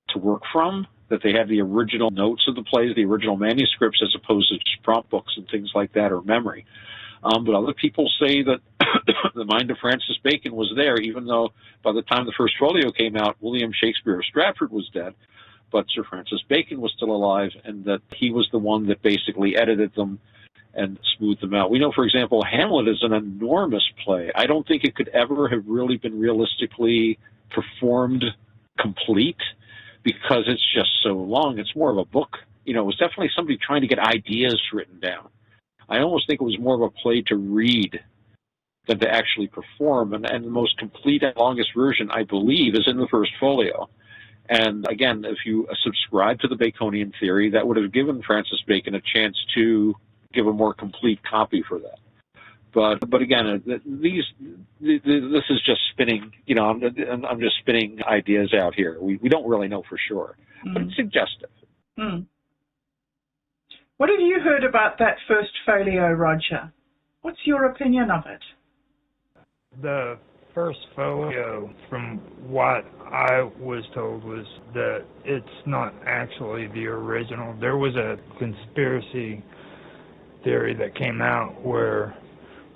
Speaker 3: to work from, that they had the original notes of the plays, the original manuscripts, as opposed to just prompt books and things like that, or memory. But other people say that the mind of Francis Bacon was there, even though by the time the first folio came out, William Shakespeare of Stratford was dead, but Sir Francis Bacon was still alive, and that he was the one that basically edited them and smoothed them out. We know, for example, Hamlet is an enormous play. I don't think it could ever have really been realistically performed complete, because it's just so long. It's more of a book. It was definitely somebody trying to get ideas written down. I almost think it was more of a play to read than to actually perform. And the most complete and longest version, I believe, is in the first folio. And again, if you subscribe to the Baconian theory, that would have given Francis Bacon a chance to give a more complete copy for that. But again, this is just spinning. I'm just spinning ideas out here. We don't really know for sure, but it's suggestive.
Speaker 2: What have you heard about that first folio, Roger? What's your opinion of it?
Speaker 4: The first folio, from what I was told, was that it's not actually the original. There was a conspiracy theory that came out where,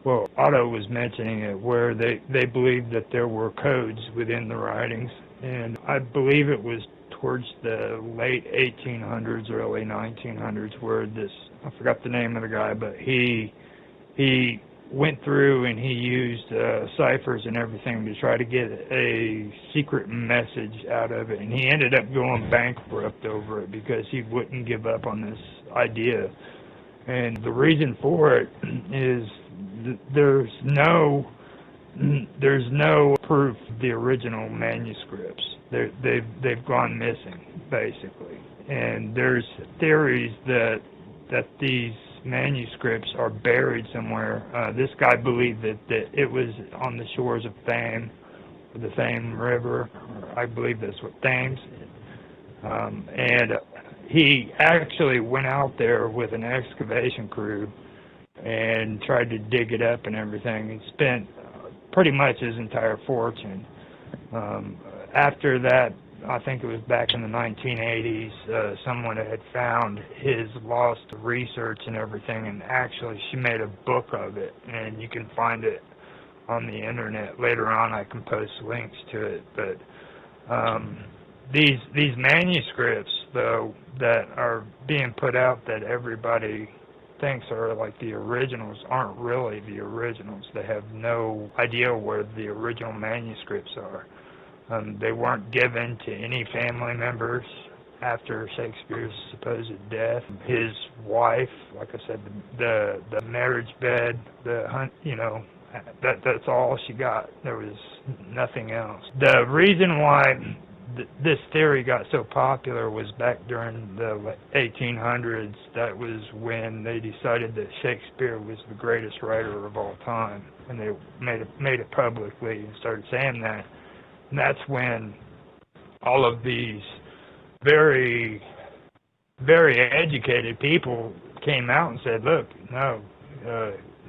Speaker 4: well, Otto was mentioning it, where they believed that there were codes within the writings, and I believe it was towards the late 1800s, early 1900s, where I forgot the name of the guy, but he went through and he used ciphers and everything to try to get a secret message out of it, and he ended up going bankrupt over it because he wouldn't give up on this idea. And the reason for it is there's no proof of the original manuscripts. They've gone missing, basically. And there's theories that these manuscripts are buried somewhere. This guy believed that it was on the shores of Thames, the Thames River. I believe that's what Thames is. And he actually went out there with an excavation crew and tried to dig it up and everything, and spent pretty much his entire fortune. After that, I think it was back in the 1980s, someone had found his lost research and everything, and actually she made a book of it, and you can find it on the internet. Later on, I can post links to it. But these manuscripts, though, that are being put out that everybody thinks are like the originals aren't really the originals. They have no idea where the original manuscripts are. They weren't given to any family members after Shakespeare's supposed death. His wife, like I said, the marriage bed, the hunt, that's all she got. There was nothing else. The reason why this theory got so popular was back during the 1800s. That was when they decided that Shakespeare was the greatest writer of all time, and they made it publicly and started saying that. And that's when all of these very, very educated people came out and said, look, no,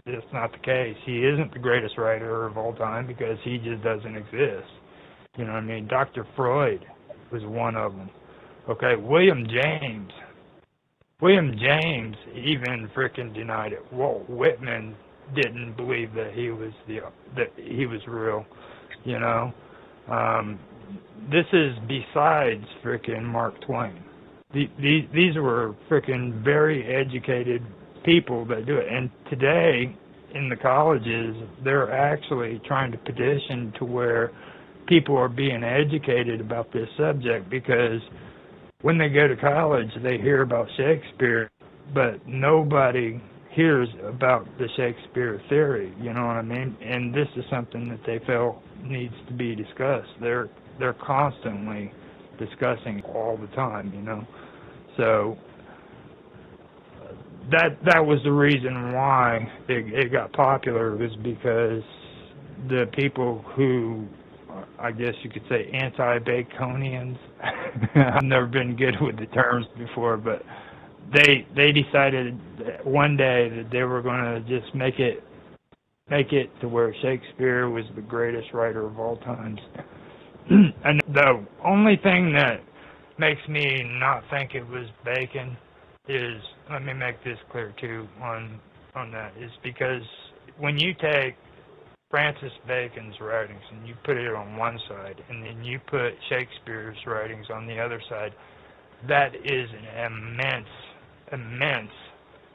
Speaker 4: that's not the case. He isn't the greatest writer of all time because he just doesn't exist. You know what I mean? Dr. Freud was one of them. Okay, William James even frickin' denied it. Walt Whitman didn't believe that he was real, you know. This is besides frickin' Mark Twain. These were frickin' very educated people that do it. And today, in the colleges, they're actually trying to petition to where people are being educated about this subject, because when they go to college, they hear about Shakespeare, but nobody hears about the Shakespeare theory, you know what I mean? And this is something that they feel needs to be discussed. They're constantly discussing all the time, you know. So that was the reason why it got popular, was because the people who, I guess you could say, anti-Baconians. I've never been good with the terms before, but they decided one day that they were going to just make it to where Shakespeare was the greatest writer of all times. And the only thing that makes me not think it was Bacon is, let me make this clear too on that, is because when you take Francis Bacon's writings and you put it on one side, and then you put Shakespeare's writings on the other side, that is an immense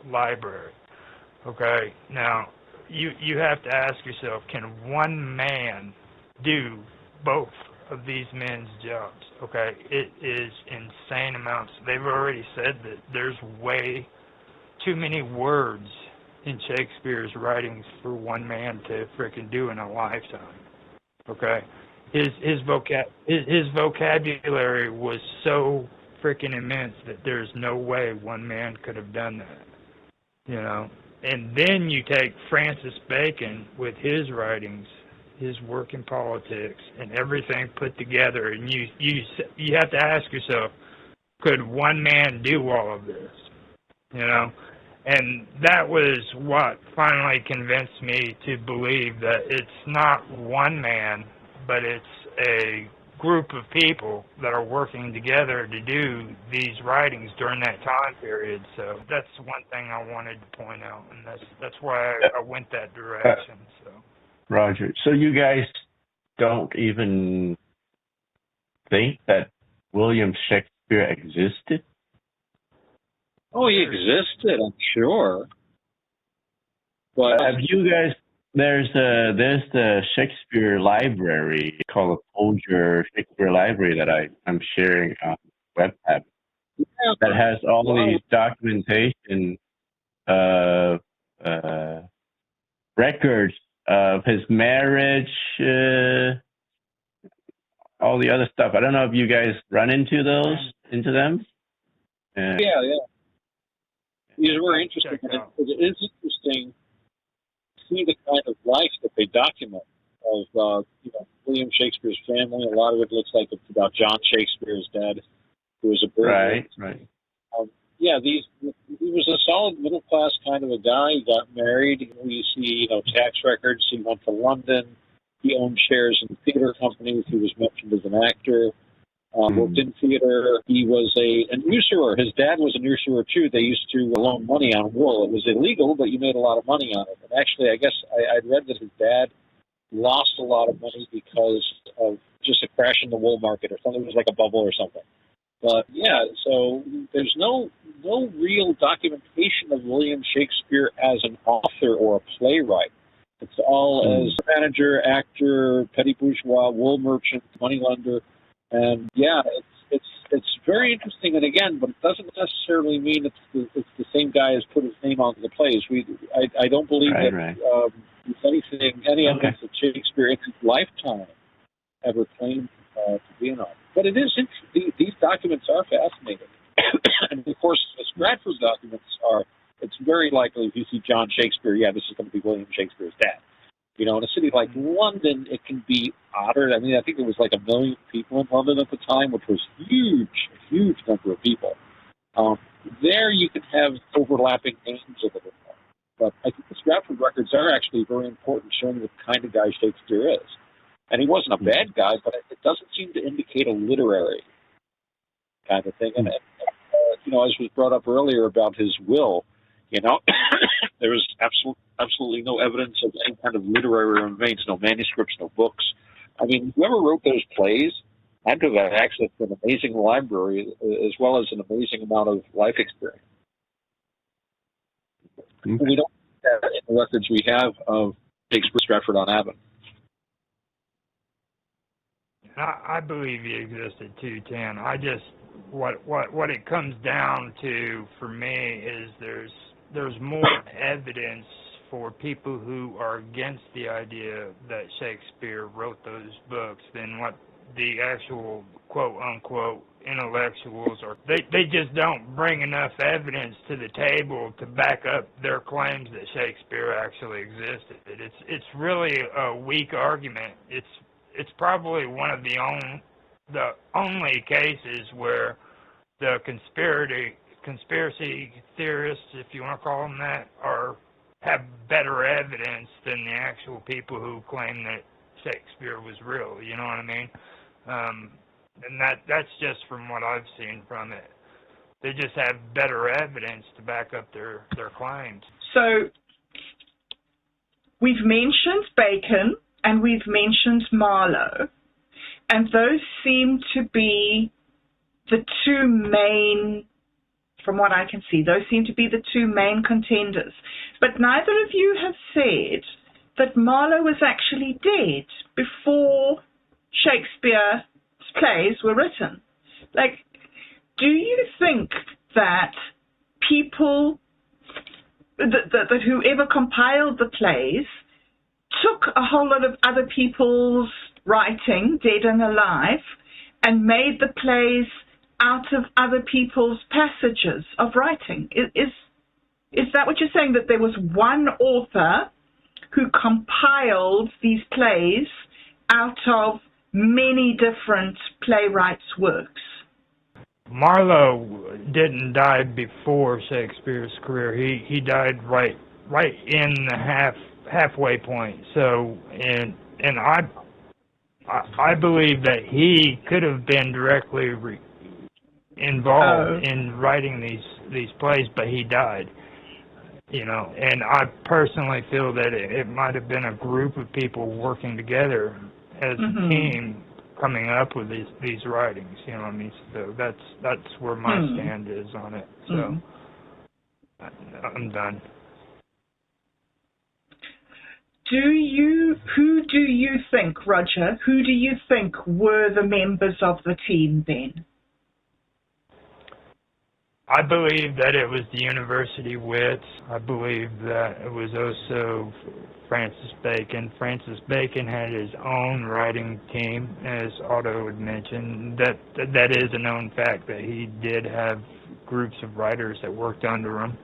Speaker 4: library. Okay, now you have to ask yourself, can one man do both of these men's jobs? Okay, it is insane amounts. They've already said that there's way too many words in Shakespeare's writings for one man to frickin' do in a lifetime. Okay, his vocabulary was so frickin' immense that there's no way one man could have done that, you know. And then you take Francis Bacon with his writings, his work in politics, and everything put together, and you have to ask yourself, could one man do all of this, you know? And that was what finally convinced me to believe that it's not one man, but it's a group of people that are working together to do these writings during that time period. So that's one thing I wanted to point out, and that's why I went that direction. So,
Speaker 5: Roger, so you guys don't even think that William Shakespeare existed?
Speaker 3: Oh, he existed, I'm sure. But
Speaker 5: have you guys? There's the Shakespeare library called the Folger Shakespeare Library that I'm sharing on WebTab. Yeah, that has all these documentation records of his marriage, all the other stuff. I don't know if you guys run into them.
Speaker 3: Yeah. These are very interesting. It is interesting to see the kind of life that they document of William Shakespeare's family. A lot of it looks like it's about John Shakespeare's dad, who was a burglar.
Speaker 5: Right.
Speaker 3: He was a solid middle class kind of a guy. He got married. You see, tax records. He went to London. He owned shares in theater companies. He was mentioned as an actor. Worked in theater. He was an usurer. His dad was an usurer too. They used to loan money on wool. It was illegal, but you made a lot of money on it. And actually, I guess I'd read that his dad lost a lot of money because of just a crash in the wool market or something. It was like a bubble or something. But yeah, so there's no real documentation of William Shakespeare as an author or a playwright. It's all as manager, actor, petty bourgeois, wool merchant, moneylender, and yeah, it's very interesting. And again, but it doesn't necessarily mean it's the same guy as put his name onto the plays. I don't believe that if anything, any evidence that Shakespeare in his lifetime ever claimed to be an author. But it is interesting. These documents are fascinating, and of course, the Stratford documents are. It's very likely if you see John Shakespeare, yeah, this is going to be William Shakespeare's dad. You know, in a city like London, it can be odder. I mean, I think there was like 1 million people in London at the time, which was huge, a huge number of people. There you can have overlapping names a little bit more. But I think the Stratford records are actually very important, showing the kind of guy Shakespeare is. And he wasn't a bad guy, but it doesn't seem to indicate a literary kind of thing. And you know, as was brought up earlier about his will, you know, there was absolutely no evidence of any kind of literary remains, no manuscripts, no books. I mean, whoever wrote those plays had to have access to an amazing library as well as an amazing amount of life experience. We don't have in the records we have of Shakespeare Stratford on Avon.
Speaker 4: I believe he existed too, Tan. I just what it comes down to for me is there's more evidence for people who are against the idea that Shakespeare wrote those books than what the actual quote-unquote intellectuals are. They just don't bring enough evidence to the table to back up their claims that Shakespeare actually existed. It's really a weak argument. It's probably one of the only cases where the conspiracy theorists, if you want to call them that, have better evidence than the actual people who claim that Shakespeare was real. You know what I mean? And that's just from what I've seen from it. They just have better evidence to back up their claims.
Speaker 2: So we've mentioned Bacon and we've mentioned Marlowe, and those seem to be the two main, from what I can see, those seem to be the two main contenders. But neither of you have said that Marlowe was actually dead before Shakespeare's plays were written. Like, do you think that people, that whoever compiled the plays took a whole lot of other people's writing, dead and alive, and made the plays out of other people's passages of writing? Is that what you're saying, that there was one author who compiled these plays out of many different playwrights' works?
Speaker 4: Marlowe didn't die before Shakespeare's career. He died right in the halfway point. So, and I believe that he could have been directly involved in writing these plays, but he died. You know, and I personally feel that it might have been a group of people working together as a team, coming up with these writings. You know what I mean? So that's where my stand is on it. So I'm done.
Speaker 2: Who do you think, Roger? Who do you think were the members of the team then?
Speaker 4: I believe that it was the university wits. I believe that it was also Francis Bacon. Francis Bacon had his own writing team, as Otto had mentioned. That is a known fact, that he did have groups of writers that worked under him.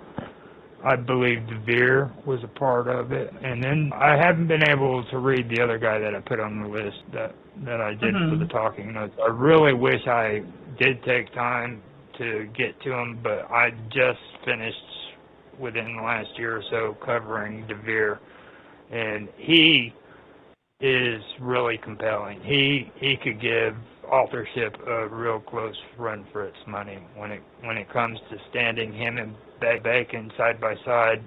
Speaker 4: I believe De Vere was a part of it. And then I haven't been able to read the other guy that I put on the list that I did for the talking notes. I really wish I did take time to get to him, but I just finished within the last year or so covering De Vere, and he is really compelling. He could give authorship a real close run for its money. When it comes to standing him and Bacon side by side,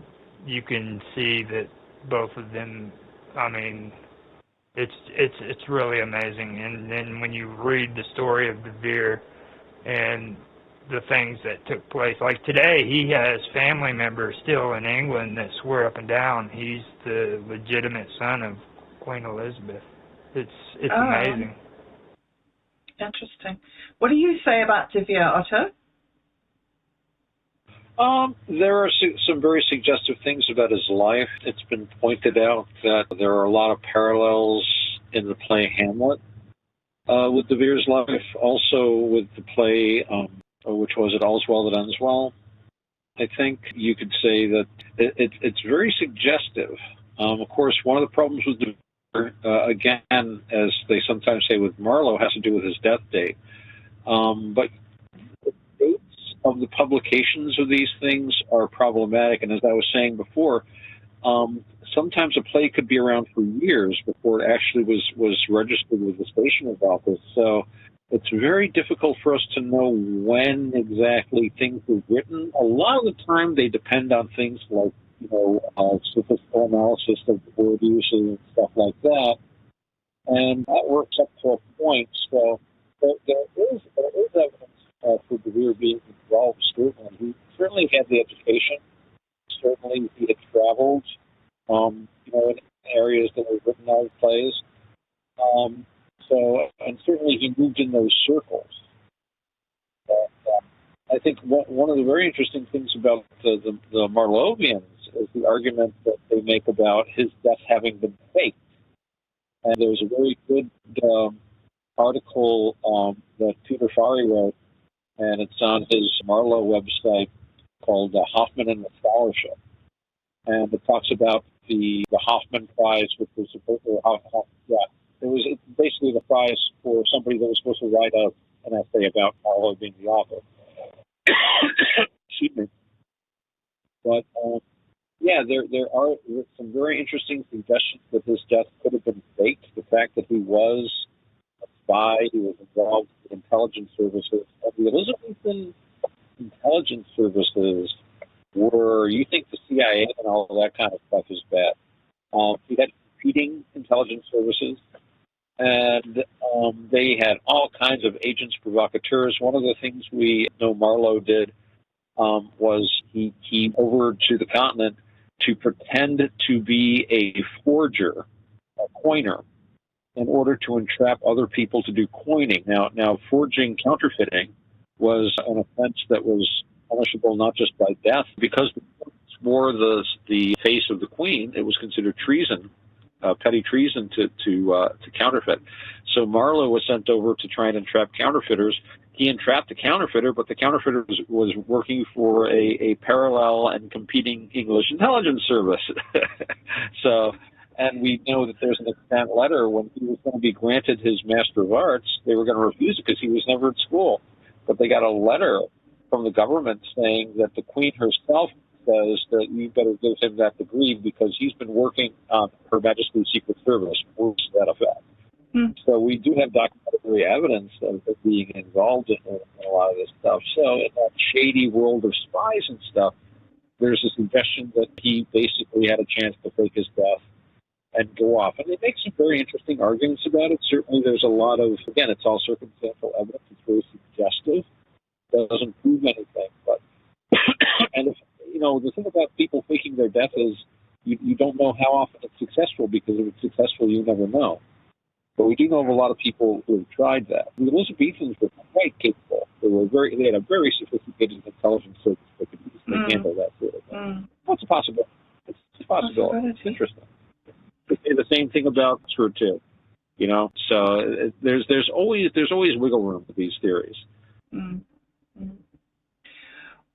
Speaker 4: you can see that both of them, I mean, It's really amazing. And then when you read the story of De Vere and the things that took place, like today, he has family members still in England that swear up and down he's the legitimate son of Queen Elizabeth. It's amazing.
Speaker 2: Interesting. What do you say about De Vere, Otto?
Speaker 3: There are some very suggestive things about his life. It's been pointed out that there are a lot of parallels in the play Hamlet with De Vere's life, also with the play, which was it, All's Well That Ends Well. I think you could say that it's very suggestive. Of course, one of the problems with De Vere, again, as they sometimes say with Marlowe, has to do with his death date. But the dates of the publications of these things are problematic. And as I was saying before, sometimes a play could be around for years before it actually was registered with the stationer's office. So it's very difficult for us to know when exactly things were written. A lot of the time they depend on things like, statistical analysis of word uses and stuff like that. And that works up to a point. So there is evidence for De Vere being involved, certainly. He certainly had the education. Certainly he had traveled, in areas that were written out of plays. And certainly he moved in those circles. I think one of the very interesting things about the Marlovians is the argument that they make about his death having been faked. And there's a very good article that Peter Farry wrote, and it's on his Marlowe website called Hoffman and the Scholarship. And it talks about the Hoffman Prize, which was supposed to it was basically the prize for somebody that was supposed to write an essay about Marlowe being the author. Excuse me. But there are some very interesting suggestions that his death could have been faked. The fact that he was a spy, he was involved with intelligence services. The Elizabethan intelligence services you think the CIA and all of that kind of stuff is bad. He had competing intelligence services, and they had all kinds of agents provocateurs. One of the things we know Marlowe did was he came over to the continent to pretend to be a forger, a coiner, in order to entrap other people to do coining. Now forging, counterfeiting, was an offense that was punishable not just by death. Because the court swore the face of the Queen, it was considered treason, petty treason to counterfeit. So Marlowe was sent over to try and entrap counterfeiters. He entrapped the counterfeiter, but the counterfeiter was working for a parallel and competing English intelligence service. And we know that there's an extant letter when he was going to be granted his Master of Arts. They were going to refuse it because he was never at school. But they got a letter from the government saying that the Queen herself says that you better give him that degree because he's been working on Her Majesty's Secret Service, words to that effect. So we do have documentary evidence of being involved in a lot of this stuff. So in that shady world of spies and stuff, there's a suggestion that he basically had a chance to fake his death and go off. And they make some very interesting arguments about it. Certainly there's a lot of, again, it's all circumstantial evidence. It's very suggestive. It doesn't prove anything. But and if, the thing about people faking their death is you don't know how often it's successful, because if it's successful, you never know. But we do know of a lot of people who have tried that. The Elizabethans were quite capable. They had a very sophisticated intelligence service that could easily handle that sort of thing. What's a possibility? It's a possibility. It's interesting. They say the same thing about her too. So there's always wiggle room with these theories.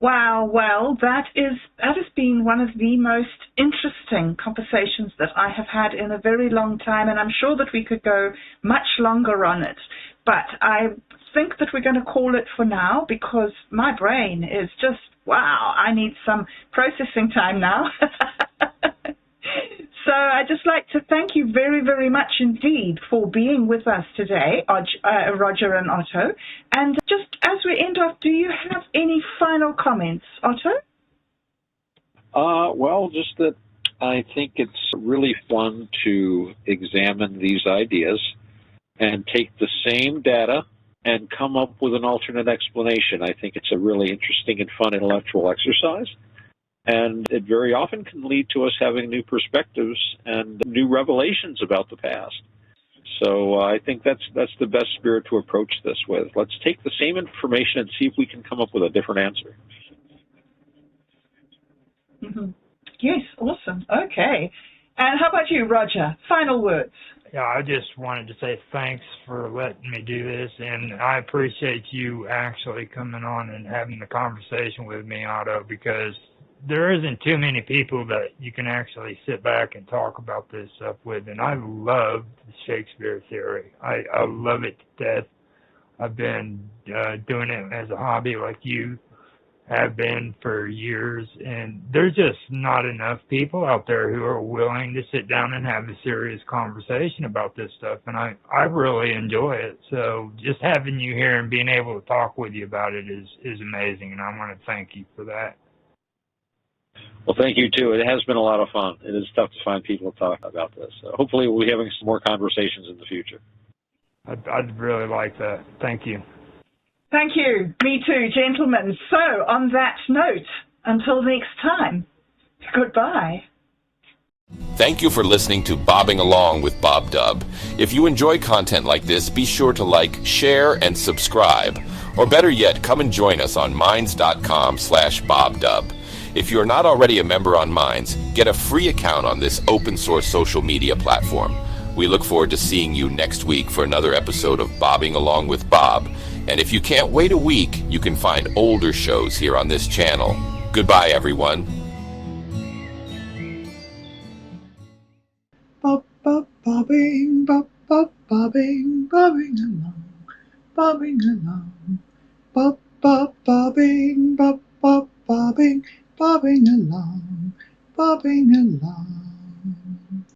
Speaker 2: Wow, well, that has been one of the most interesting conversations that I have had in a very long time, and I'm sure that we could go much longer on it. But I think that we're going to call it for now, because my brain is just, wow, I need some processing time now. So I'd just like to thank you very, very much indeed for being with us today, Roger and Otto. And just as we end off, do you have any final comments, Otto?
Speaker 3: Well, just that I think it's really fun to examine these ideas and take the same data and come up with an alternate explanation. I think it's a really interesting and fun intellectual exercise. And it very often can lead to us having new perspectives and new revelations about the past. So I think that's the best spirit to approach this with. Let's take the same information and see if we can come up with a different answer.
Speaker 2: Mm-hmm. Yes, awesome. Okay. And how about you, Roger? Final words.
Speaker 4: Yeah, I just wanted to say thanks for letting me do this, and I appreciate you actually coming on and having the conversation with me, Otto, because there isn't too many people that you can actually sit back and talk about this stuff with, and I love the Shakespeare theory. I love it to death. I've been doing it as a hobby like you have been for years, and there's just not enough people out there who are willing to sit down and have a serious conversation about this stuff, and I really enjoy it. So just having you here and being able to talk with you about it is amazing, and I want to thank you for that.
Speaker 3: Well, thank you, too. It has been a lot of fun. It is tough to find people to talk about this. So hopefully we'll be having some more conversations in the future.
Speaker 4: I'd really like that. Thank you.
Speaker 2: Thank you. Me too, gentlemen. So, on that note, until next time, goodbye.
Speaker 1: Thank you for listening to Bobbing Along with Bob Dub. If you enjoy content like this, be sure to like, share, and subscribe. Or better yet, come and join us on minds.com/BobDub. If you are not already a member on Minds, get a free account on this open source social media platform. We look forward to seeing you next week for another episode of Bobbing Along with Bob. And if you can't wait a week, you can find older shows here on this channel. Goodbye, everyone.
Speaker 6: Bobbing, bobbing, bobbing along, bobbing along, bobbing, bobbing along, bobbing along.